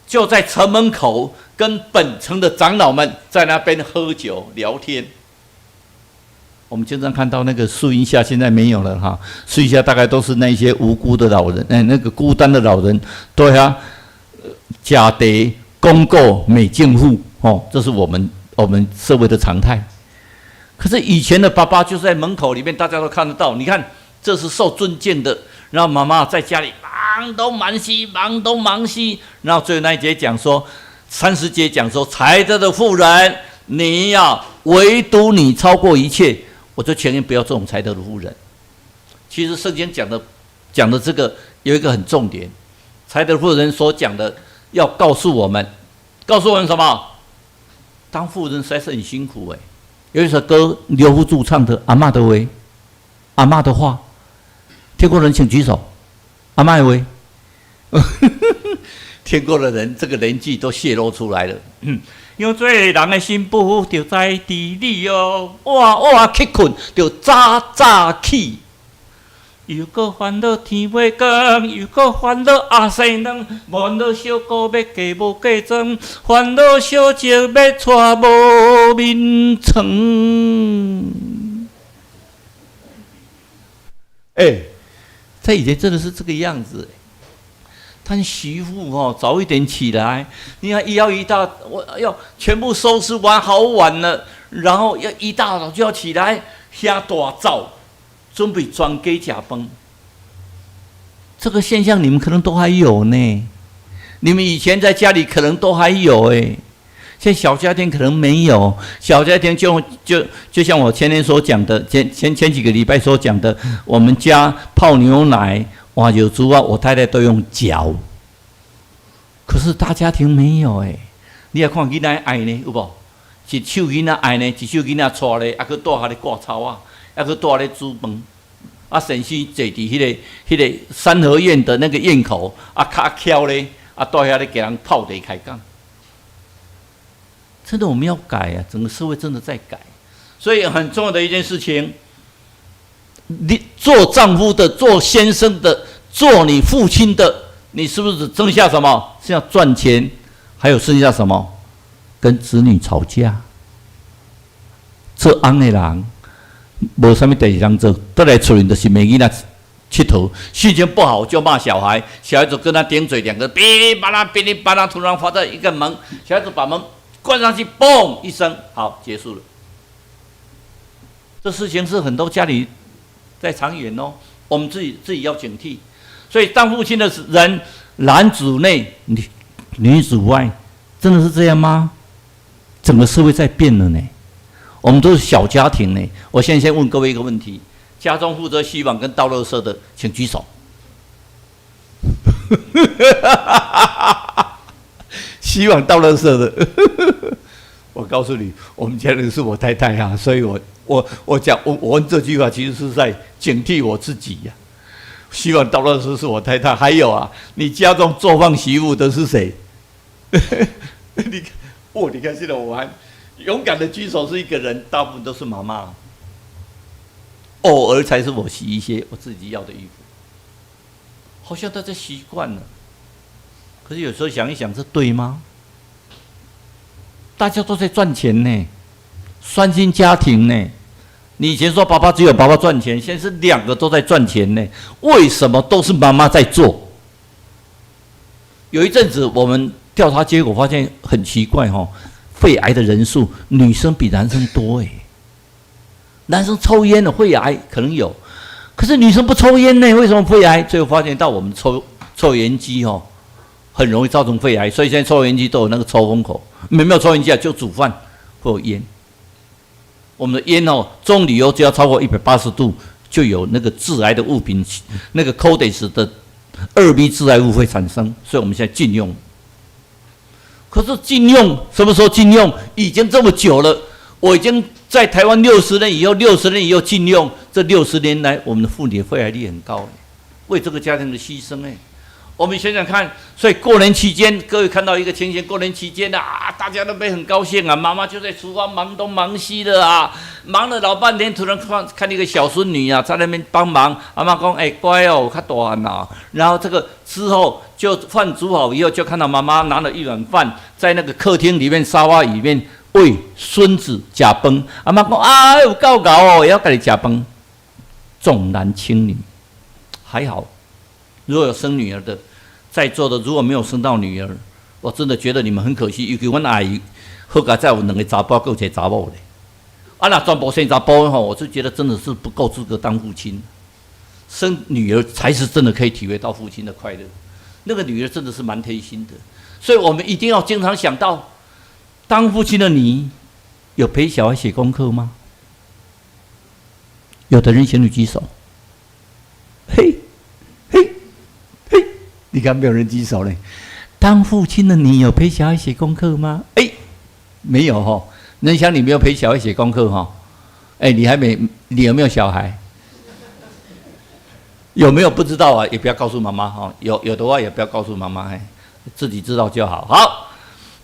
就在城门口跟本城的长老们在那边喝酒聊天。我们经常看到那个树荫下，现在没有了树荫下大概都是那些无辜的老人，那个孤单的老人，对家地公告美敬妇这是我们社会的常态。可是以前的爸爸就是在门口里面，大家都看得到。你看，这是受尊敬的。然后妈妈在家里忙东忙西，然后最后那一节讲说，30节讲说，才德的妇人，你唯独你超过一切。我就劝你不要这种才德的妇人。其实圣经讲的这个有一个很重点，才德妇人所讲的要告诉我们什么？当妇人实在是很辛苦有一首歌刘福柱唱的《阿嬷的话》，阿嬷的话，听过的人请举手。阿嬷的话，听过的人这个年纪都泄露出来了。有罪人的心不就在地里晚去困就早起。又搁烦恼天未光，又搁烦恼阿生人，烦恼小姑要嫁无嫁妆，烦恼小姐要娶无名床。在以前真的是这个样子。他媳妇早一点起来，你看一大，我要全部收拾完好晚了，然后要一大早就要起来下大灶，准备专给吃饭。这个现象你们可能都还有呢，你们以前在家里可能都还有哎。现在小家庭可能没有，小家庭就像我前天所讲的，前几个礼拜所讲的，我们家泡牛奶、挖油猪啊，我太太都用搅。可是大家庭没有哎，你也看囡仔爱呢，有无？一手囡仔爱呢，一手囡仔带咧，还去带下咧挂草啊，还去带咧煮饭，啊，甚至坐伫迄个三合院的那个院口，啊，卡巧咧，啊，带下咧给人泡茶开讲。真的我们要改啊，整个社会真的在改，所以很重要的一件事情，你做丈夫的、做先生的、做你父亲的，你是不是只剩下什么？剩下赚钱，还有剩下什么？跟子女吵架。做翁的人，无什么代志通做，倒来厝里就是骂囡仔佚佗，心情不好就骂小孩，小孩子跟他顶嘴，两个哔哩吧啦哔哩吧啦，突然发到一个门，小孩子把门关上去，嘣一声，好，结束了。这事情是很多家里在常演哦，我们自己要警惕。所以当父亲的人，男主内，女主外，真的是这样吗？整个社会在变了呢。我们都是小家庭呢。我现在先问各位一个问题：家中负责洗碗跟倒垃圾的，请举手。洗碗倒垃圾的，我告诉你，我们家人是我太太啊，所以我讲我问这句话，其实是在警惕我自己呀、洗碗倒垃圾是我太太，还有啊，你家中做饭媳妇的是谁？你看，你看现在我还勇敢的举手是一个人，大部分都是妈妈，偶尔才是我洗一些我自己要的衣服，好像大家习惯了。可是有时候想一想，这对吗？大家都在赚钱呢，双薪家庭呢。你以前说爸爸只有爸爸赚钱，现在是两个都在赚钱呢。为什么都是妈妈在做？有一阵子我们调查结果发现很奇怪哦，肺癌的人数女生比男生多哎。男生抽烟的肺癌可能有，可是女生不抽烟呢，为什么肺癌？最后发现到我们抽烟机哦。很容易造成肺癌，所以现在抽油烟机都有那个抽风口。没有抽油烟机啊，就煮饭会有烟。我们的烟哦，棕榈油只要超过180度，就有那个致癌的物品，那个 Codex 的2B 致癌物会产生，所以我们现在禁用。可是禁用什么时候禁用？已经这么久了，我已经在台湾60年以后禁用。这60年来，我们的妇女肺癌率很高，为这个家庭的牺牲哎。我们想想看，所以过年期间，各位看到一个情形，过年期间啊，大家都被很高兴啊，妈妈就在厨房忙东忙西的啊，忙了老半天，突然看一个小孙女啊，在那边帮忙，阿妈说：“乖哦，我较大呐。”然后这个之后就饭煮好以后，就看到妈妈拿了一碗饭，在那个客厅里面沙发里面喂孙子吃饭。阿妈说：“啊，有够搞哦，也要给你吃饭。”重男轻女，还好，如果有生女儿的。在座的如果没有生到女儿，我真的觉得你们很可惜。尤其我阿姨，好佳在有2个查甫，还有一个查某嘞。啊，那全部生查甫吼，我就觉得真的是不够资格当父亲。生女儿才是真的可以体会到父亲的快乐。那个女儿真的是蛮贴心的，所以我们一定要经常想到，当父亲的你，有陪小孩写功课吗？有的人请你举手。嘿。你看没有人举手嘞？当父亲的你有陪小孩写功课吗？没有哈。能想你没有陪小孩写功课哈？你有没有小孩？有没有不知道啊？也不要告诉妈妈哈。有的话也不要告诉妈妈，自己知道就好。好，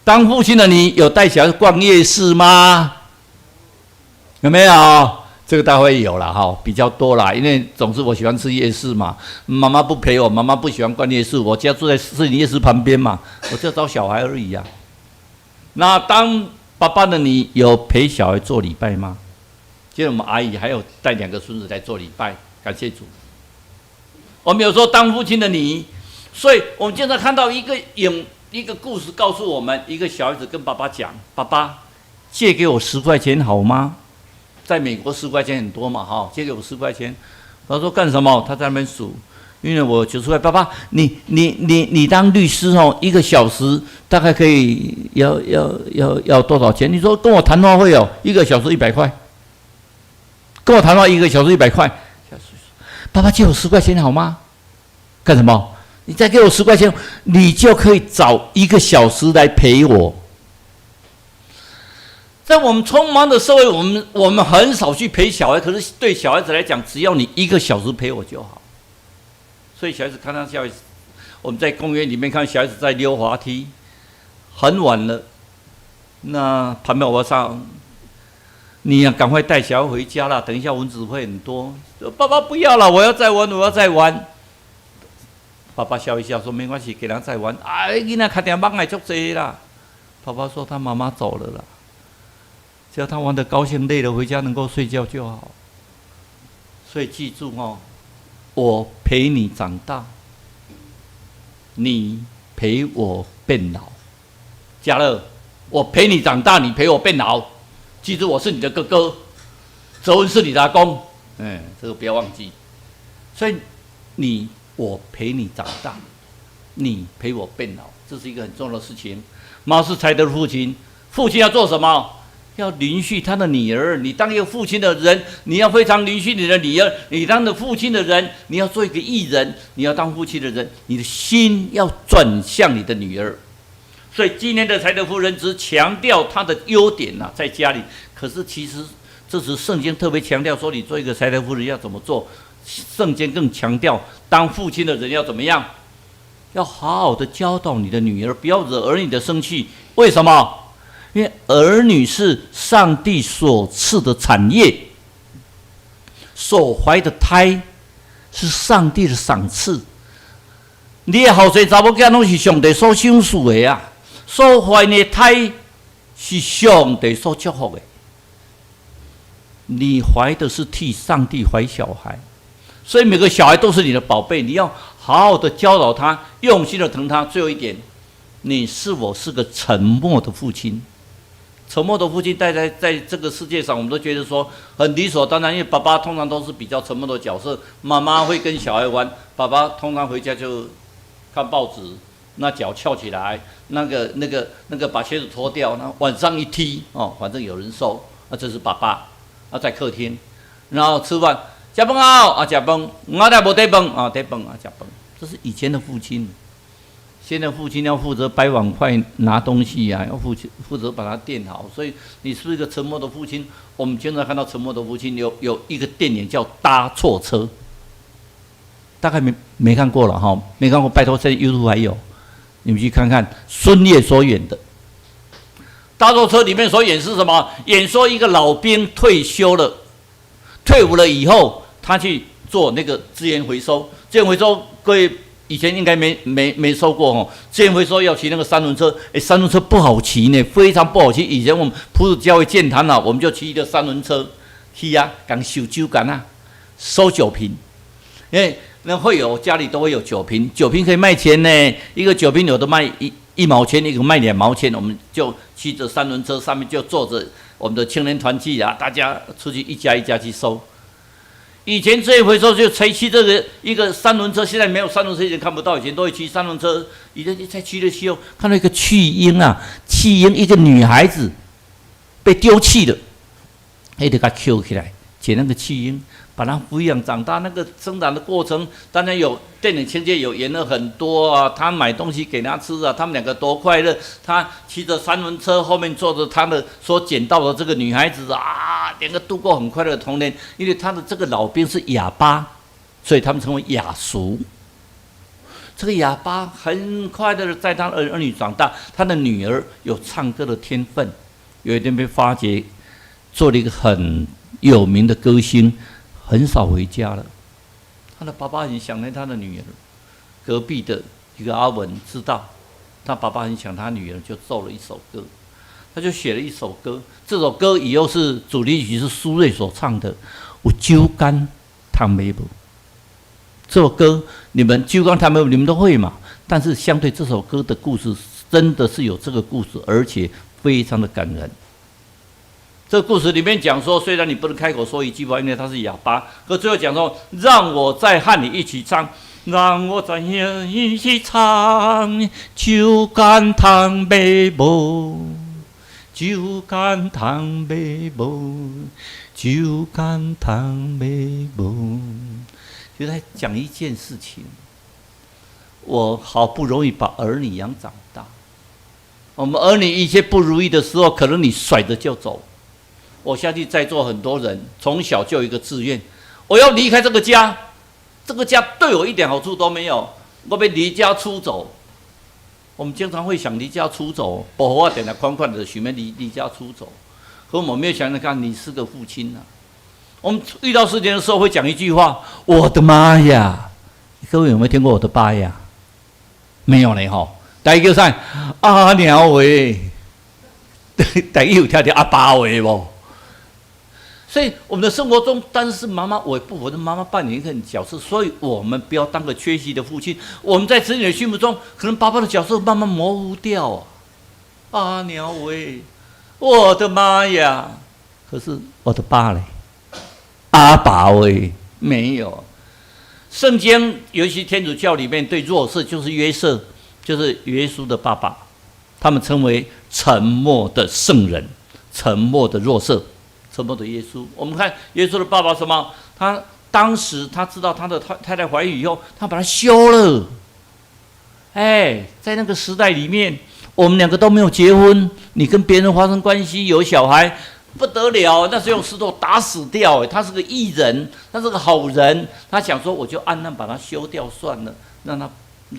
当父亲的你有带小孩逛夜市吗？有没有？这个大会有啦哈，比较多啦，因为总是我喜欢吃夜市嘛，妈妈不陪我，妈妈不喜欢逛夜市，我家住在士林夜市旁边嘛，我就找小孩而已呀。那当爸爸的你有陪小孩做礼拜吗？今天我们阿姨还有带2个孙子来做礼拜，感谢主。我们有时候当父亲的你，所以我们经常看到一个故事告诉我们，一个小孩子跟爸爸讲：“爸爸，借给我10块钱好吗？在美国10块钱很多嘛，哈，借给我10块钱。他说干什么？他在那边数，因为我90块。爸爸，你当律师哦，1个小时大概可以要多少钱？你说跟我谈话会哦，1个小时100块。跟我谈话1个小时100块。爸爸借我10块钱好吗？干什么？你再给我10块钱，你就可以找1个小时来陪我。在我们匆忙的社会，我们很少去陪小孩，可是对小孩子来讲，只要你1个小时陪我就好。所以小孩子看到小孩子，我们在公园里面看小孩子在溜滑梯，很晚了，那旁边我上，你要赶快带小孩回家啦，等一下蚊子会很多。爸爸不要了，我要再玩，我要再玩。爸爸笑一笑说：“没关系，给他再玩。”哎，囡仔看点忙来足济啦。爸爸说他妈妈走了啦，只要他玩得高兴累了，回家能够睡觉就好。所以记住哦，我陪你长大，你陪我变老。嘉乐，我陪你长大，你陪我变老。记住，我是你的哥哥，泽文是你的阿公。这个不要忘记。所以我陪你长大，你陪我变老，这是一个很重要的事情。毛是才德的父亲，父亲要做什么？要允许他的女儿。你当一个父亲的人，你要非常允许你的女儿。你当的父亲的人，你要做一个义人。你要当父亲的人，你的心要转向你的女儿。所以今天的才德夫人只强调她的优点啊，在家里。可是其实这是圣经特别强调说，你做一个才德夫人要怎么做。圣经更强调，当父亲的人要怎么样？要好好的教导你的女儿，不要惹儿女的生气。为什么？因为儿女是上帝所赐的产业，所怀的胎是上帝的赏赐。你的后生查某囝拢是上帝所赏赐的啊，所怀的胎是上帝所祝福的。你怀的是替上帝怀小孩。所以每个小孩都是你的宝贝，你要好好的教导他，用心的疼他。最后一点，你是否是个沉默的父亲？沉默的父亲在这个世界上，我们都觉得说很理所当然，因为爸爸通常都是比较沉默的角色，妈妈会跟小孩玩，爸爸通常回家就看报纸，那脚翘起来，那个把鞋子脱掉，那晚上一踢哦，反正有人收，这是爸爸，在客厅，然后吃饭。吃饭啊，吃饭，我来无得饭啊，得饭啊，吃饭。这是以前的父亲，现在父亲要负责摆碗筷、拿东西啊，要负责把它垫好。所以你是不是一个沉默的父亲？我们经常看到沉默的父亲有一个电影叫《搭错车》，大概没看过了哈，没看过，拜托，现在 YouTube 还有，你们去看看孙烈所演的《搭错车》里面所演是什么？演说一个老兵退伍了以后。他去做那个资源回收，资源回收各位以前应该没收过哦。资源回收要骑那个3轮车，3轮车不好骑呢，非常不好骑。以前我们普子教会建堂啊，我们就骑一个3轮车去啊，刚收酒干啊，收酒瓶，因为那会有家里都会有酒瓶，酒瓶可以卖钱呢，一个酒瓶有的卖1毛钱，一个卖2毛钱，我们就骑着3轮车，上面就坐着我们的青年团契啊，大家出去一家一家去收。以前这一回收就才骑这个一个3轮车，现在没有3轮车，以前看不到，以前都会骑3轮车。以前在骑的时候，看到一个弃婴啊，一个女孩子被丢弃了，就给她捡起来，捡那个弃婴，把她抚养长大。那个生长的过程，当然有电影情节有演了很多啊。他买东西给她吃啊，他们2个多快乐。他骑着3轮车，后面坐着他的所捡到的这个女孩子啊，2个度过很快乐的童年。因为他的这个老兵是哑巴，所以他们称为哑叔。这个哑巴很快的在他儿女长大，他的女儿有唱歌的天分，有一天被发掘，做了一个很有名的歌星，很少回家了。他的爸爸很想念他的女儿，隔壁的一个阿文知道他爸爸很想他女儿，就奏了一首歌，他就写了一首歌。这首歌以后是主题曲，是苏芮所唱的《有酒干倘卖无》。这首歌你们酒干倘卖无你们都会嘛？但是相对这首歌的故事，真的是有这个故事，而且非常的感人。这个故事里面讲说，虽然你不能开口说一句话，因为他是哑巴，可最后讲说，让我再和你一起唱，让我再和你一起唱，酒干倘卖无，酒干倘卖无，酒干倘卖无。就在讲一件事情，我好不容易把儿女养长大，我们儿女一些不如意的时候，可能你甩着就走。我相信在座很多人从小就有一个志愿，我要离开这个家，这个家对我一点好处都没有，我被离家出走。我们经常会想离家出走，保护我点来宽宽的许愿离家出走，可我们没有想想看，你是个父亲啊。我们遇到事情的时候会讲一句话：我的妈呀！各位有没有听过我的爸呀？没有呢吼。第一叫啥？阿娘喂，第一有听到阿爸喂不？所以我们的生活中，但是妈妈，我也不否认妈妈扮演一个角色，所以我们不要当个缺席的父亲。我们在子女的心目中，可能爸爸的角色慢慢模糊掉啊。阿娘喂，我的妈呀！可是我的爸嘞？阿爸喂，没有。圣经尤其天主教里面对弱势，就是约瑟，就是耶稣的爸爸，他们称为沉默的圣人，沉默的弱瑟，沉默的耶稣。我们看耶稣的爸爸什么？他当时他知道他的太太怀孕以后，他把她休了。在那个时代里面，我们两个都没有结婚，你跟别人发生关系有小孩。不得了，那是用石头打死掉。他是个义人，他是个好人。他想说，我就暗暗把他休掉算了，让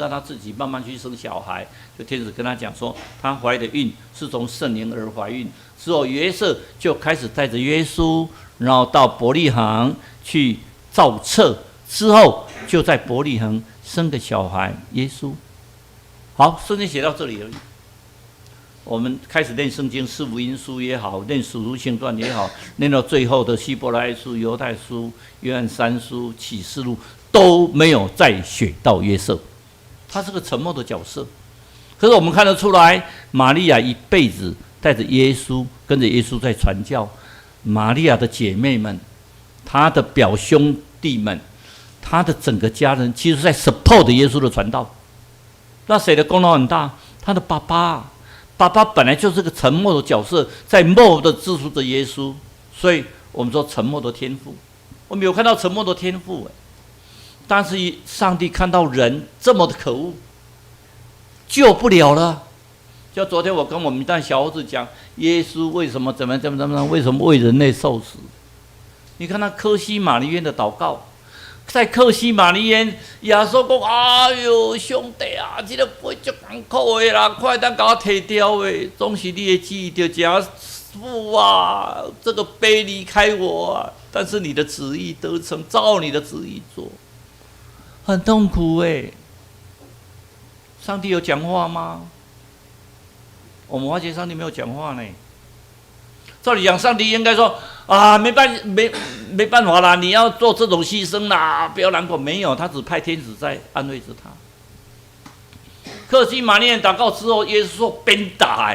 他自己慢慢去生小孩。就天使跟他讲说，他怀的孕是从圣灵而怀孕。之后约瑟就开始带着耶稣，然后到伯利恒去造册，之后就在伯利恒生个小孩耶稣。好，圣经写到这里而已。我们开始念圣经，四福音书也好，念使徒行传也好，念到最后的希伯来书、犹太书、约翰三书、启示录，都没有再写到约瑟，他是个沉默的角色。可是我们看得出来，玛利亚一辈子带着耶稣，跟着耶稣在传教。玛利亚的姐妹们，她的表兄弟们，她的整个家人，其实在 support 耶稣的传道。那谁的功劳很大？他的爸爸。爸爸本来就是个沉默的角色，在默默的支持着耶稣，所以我们说沉默的天父。我们有看到沉默的天父，但是上帝看到人这么的可恶，救不了了。就昨天我跟我们那小伙子讲，耶稣为什么怎么为什么为人类受死？你看那科西玛丽园的祷告。在克西玛丽园，耶稣讲：“哎呦，兄弟啊，这个杯足艰苦的啦，快点给我摕掉的，总是你的旨意，就这样父啊，这个杯离开我啊，但是你的旨意得成，照你的旨意做。”很痛苦哎。上帝有讲话吗？我们发现上帝没有讲话呢。照理讲，上帝应该说啊，没办法啦，你要做这种牺牲啦，不要难过。没有，他只派天使在安慰着他。克西玛丽园祷告之后，耶稣说：“鞭打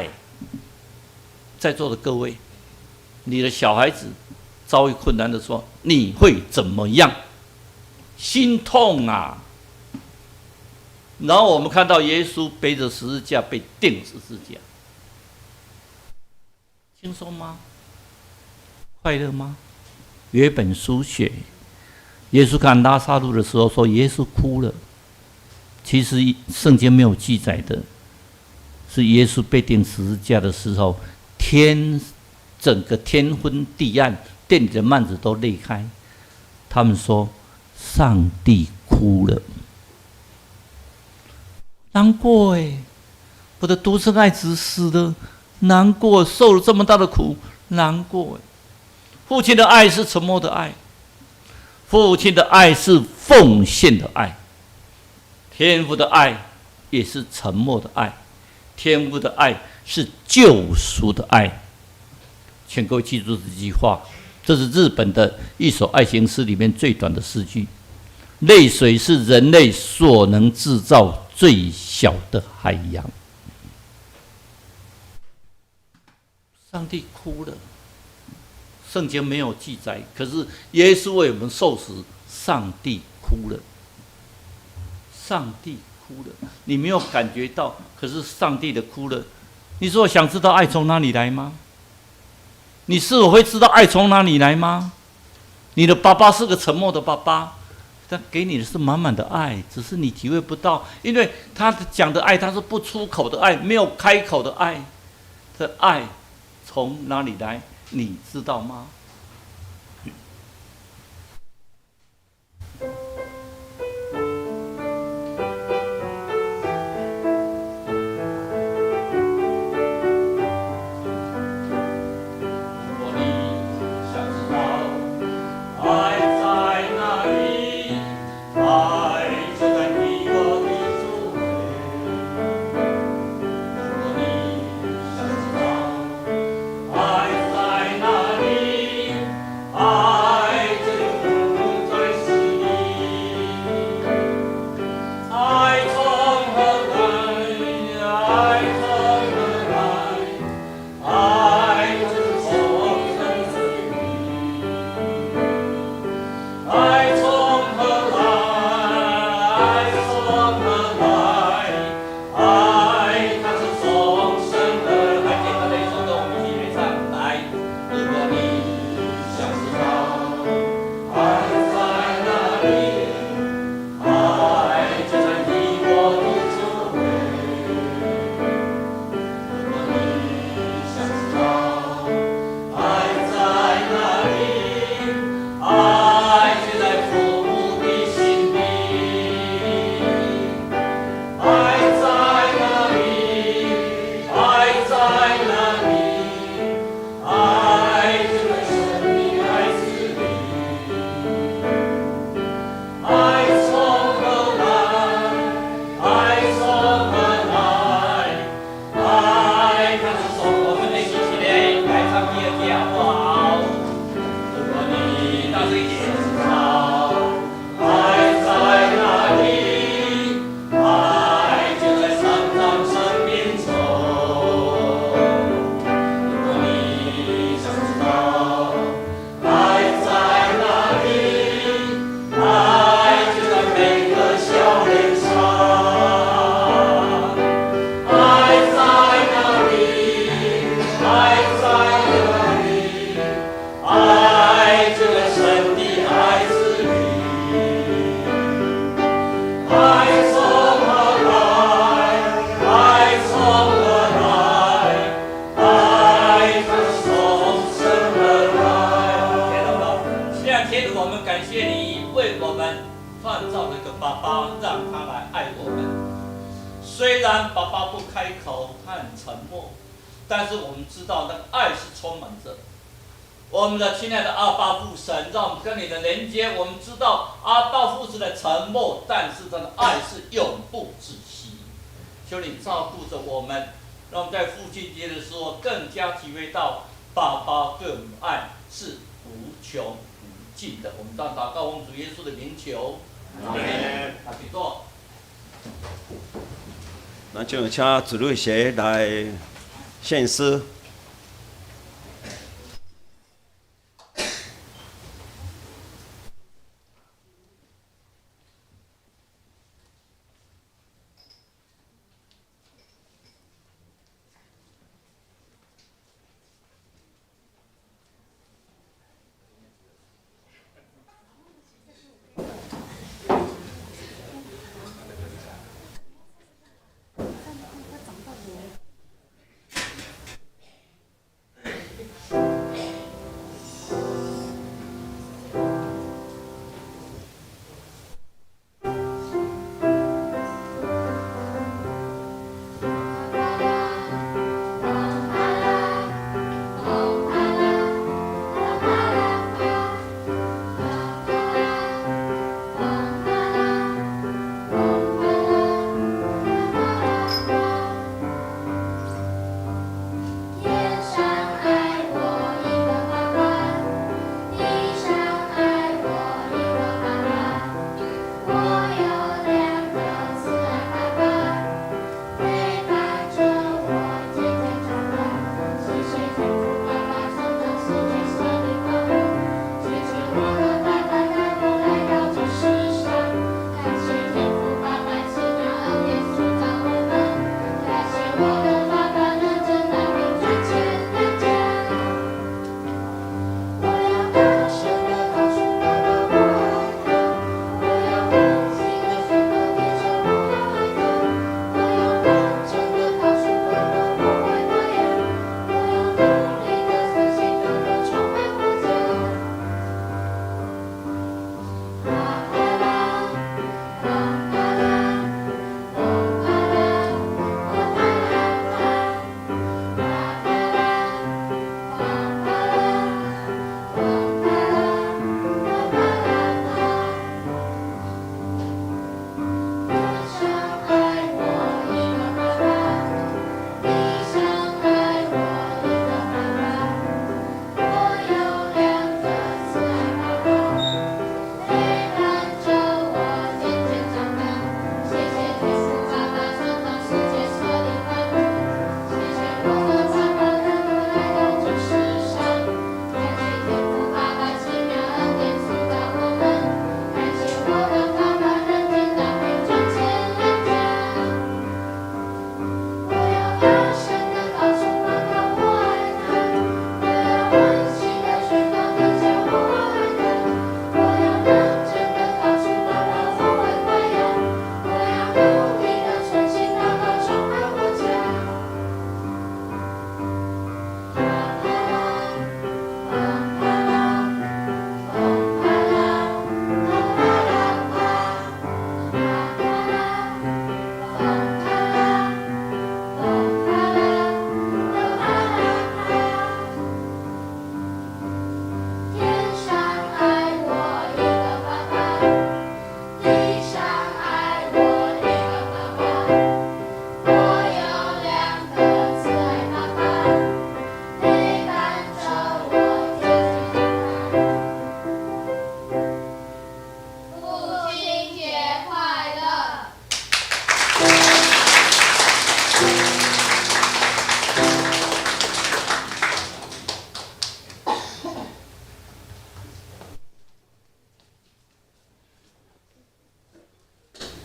在座的各位，你的小孩子遭遇困难的时候，你会怎么样？心痛啊！然后我们看到耶稣背着十字架被钉十字架。轻松吗？快乐吗？约本书写，耶稣看拉撒路的时候说，耶稣哭了。其实圣经没有记载的，是耶稣被钉十字架的时候，整个天昏地暗，店里的幔子都裂开。他们说，上帝哭了，难过我的独生爱子死了。难过，受了这么大的苦，难过。父亲的爱是沉默的爱，父亲的爱是奉献的爱，天父的爱也是沉默的爱，天父的爱是救赎的爱。请各位记住这句话，这是日本的一首爱情诗里面最短的诗句：泪水是人类所能制造最小的海洋。上帝哭了，圣经没有记载，可是耶稣为我们受死，上帝哭了，上帝哭了，你没有感觉到，可是上帝的哭了。你说想知道爱从哪里来吗？你是否会知道爱从哪里来吗？你的爸爸是个沉默的爸爸，但给你的是满满的爱，只是你体会不到，因为他讲的爱，他是不出口的爱，没有开口的爱。这爱从哪里来？你知道吗？虽然爸爸不开口，他很沉默，但是我们知道那个爱是充满着。我们的亲爱的阿爸父神，让我们跟你的连接，我们知道阿爸父神的沉默，但是他的爱是永不止息。求你照顾着我们，让我们在父亲节的时候更加体会到爸爸对我们的爱是无穷无尽的。我们当祷告，奉主耶稣的名求，阿门。阿比多。那就请主日学来献诗。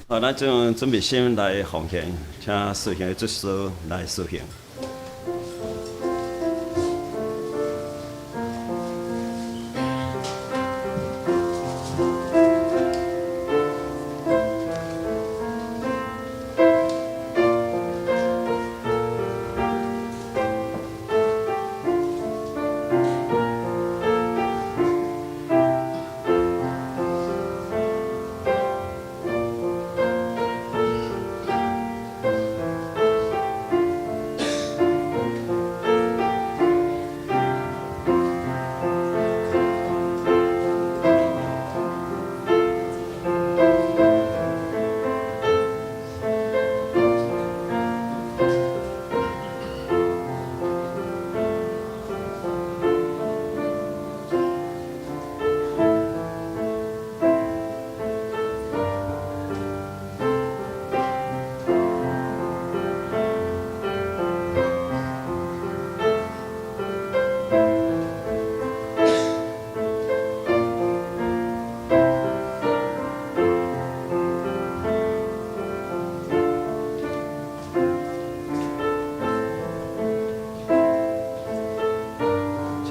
好，咱种准备先来奉献，请师兄执事来施行。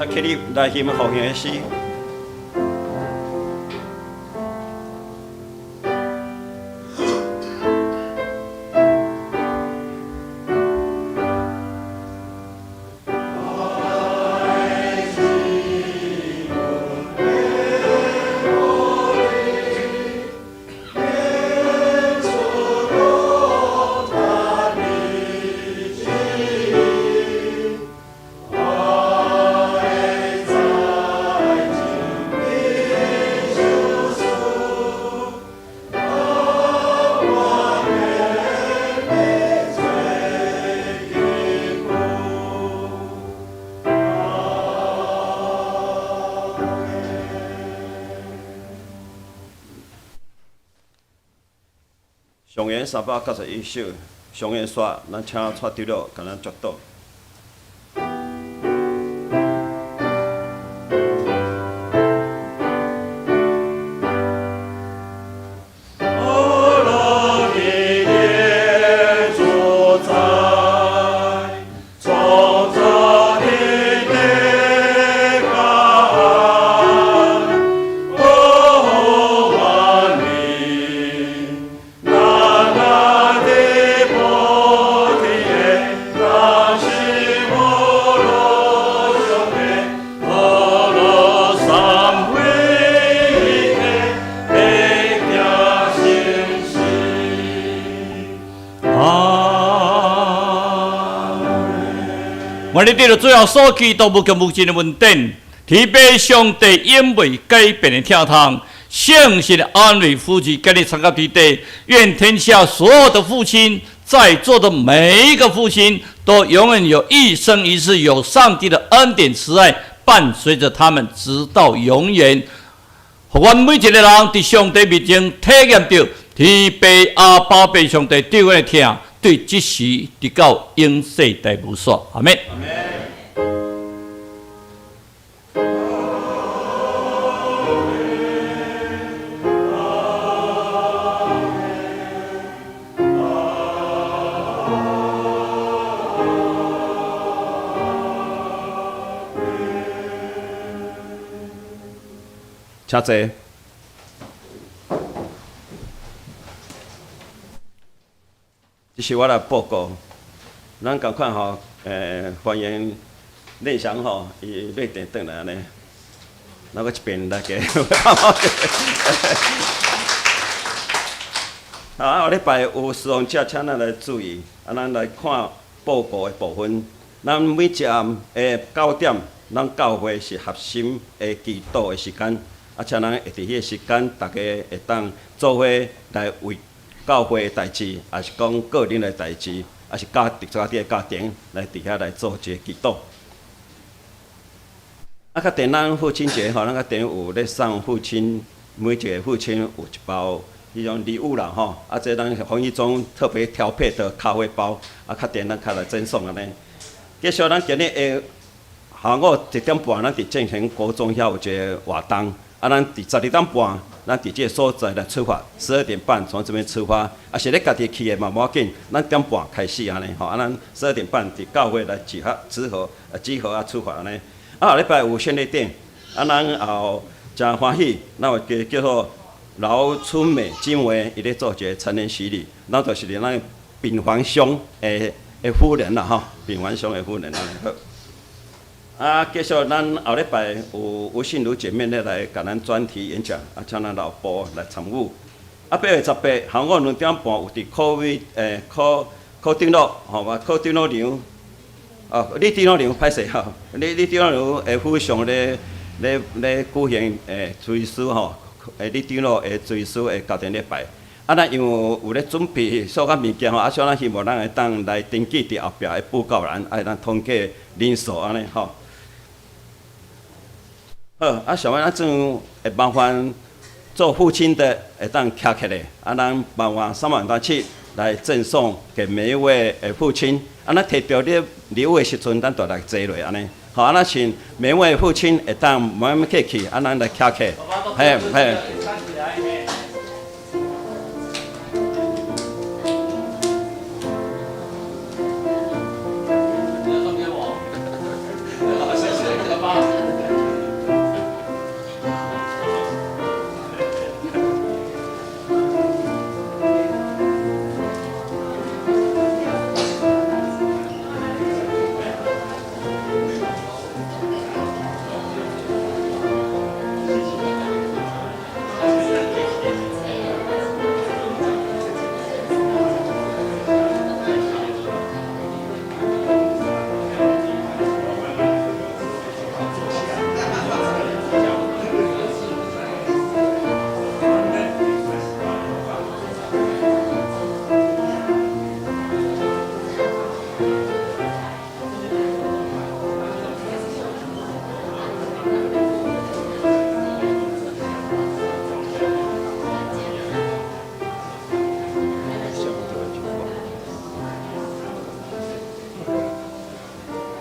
请你来向奉献的诗。上元391首，上元刷，咱请带队了，甲咱祝祷。我哋对着最后所祈祷无穷无尽的恩典，提被上帝永未改变的天堂，圣神的安慰夫妻跟你参加对地，愿天下所有的父亲，在座的每一个父亲，都永远有一生一世有上帝的恩典慈爱伴随着他们，直到永远。互阮每一个人伫上帝面前体验到天父阿爸爸上帝对我的疼。对即时直到永世代无所，阿门。请坐。这是我来报告，咱共款吼，欢迎内祥吼，伊瑞典转来安尼，那个一边来个，啊，后礼拜有使用者，请咱来注意，咱来看报告的部分。咱每一暗9点，咱教会是核心的祈祷的时间，请咱会伫迄个时间，大家会当做伙来为教会的代志，也是讲个人的代志，也是家己的家庭来伫遐来做一个祈祷。较电咱父亲节吼，咱较电有咧送父亲，每一个父亲有一包迄种礼物啦吼。这咱黄义忠特别调配的咖啡包，较电咱较来赠送安尼。继续咱今日下午1点半，咱伫进行国中遐有一个活动，啊，咱伫12点半，咱伫这个所在来出发，12点半从这边出发。啊，是咧家己去的嘛，无要紧，咱点半开始安尼吼，啊，咱12点半伫教会来集合啊出发安尼。啊，下礼拜有献礼典，啊，咱也真欢喜，咱有叫做老春美金维伊咧做一个成年洗礼，咱就是咱平凡乡的夫人啦吼，平凡乡的夫人安尼好。啊，继续咱后礼拜有信徒姐妹咧来甲咱专题演讲，啊，请咱老婆来参与。啊，8月18，下午2点半有伫考顶路，吼嘛考顶路场，哦，你顶路场歹势吼，你顶路场会府上咧举行追思吼，你顶路的追思的家庭礼拜。啊，咱因为有咧准备所有物件吼，啊，所以咱希望咱会当来登记伫后壁的布告栏，爱咱统计人数安尼吼。好，啊，上尾咱总会麻烦做父亲的会当徛起来，啊，咱麻烦3万大气来赠送给每一位父亲。啊，咱摕到你礼物的时阵，咱就来坐落安尼。好，啊，咱请每一位父亲会当慢慢客气，啊，咱来徛起。嘿，嘿。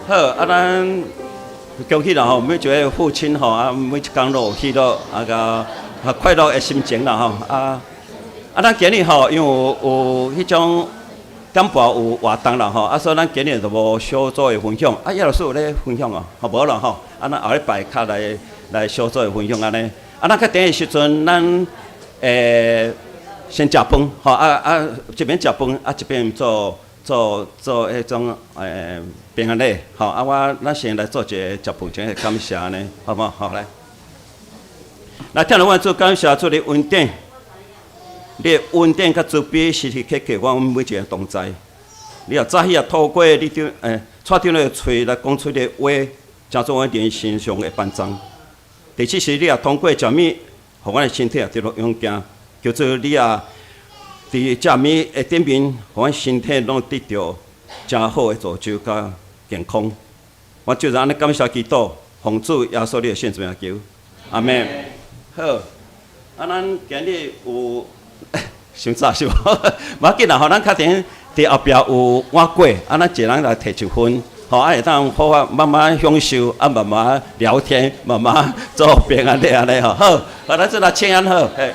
好，啊，咱恭喜啦吼，每一位父亲吼，啊，每一天都有喜乐啊个快乐的心情啦吼，啊，咱今日吼，因为有迄种点半有活动啦吼，啊，所以咱今日就无小组的分享，啊，叶老师有咧分享哦，好无啦吼，啊，咱后礼拜较来小组的分享安尼，啊，咱较第一时阵咱先食饭吼，一边食饭啊，一边做迄种平安礼，吼啊，咱先来做一个食饭前的感谢呢，好无？好来，来听了我做感谢，做你恩典，你的恩典甲慈悲时时刻刻，我每一个同在。你也早起也透过你张带张的嘴来讲出的话，真做我人身上的帮助。第七是你也通过食物，互我的身体也得到勇健，叫做你也伫食物的顶面，互我身体拢得到真好的造就甲健康。我就是安尼感谢基督，奉主耶稣你的圣名求，阿门。好，啊，咱今日有伤早是无？无要紧啦，吼，咱确定伫后壁有碗粿，啊，咱一人来摕一份，吼，啊，会当好啊，慢慢享受，啊，慢慢聊天，慢慢做平安礼安尼吼。好，咱做来请安好，嘿。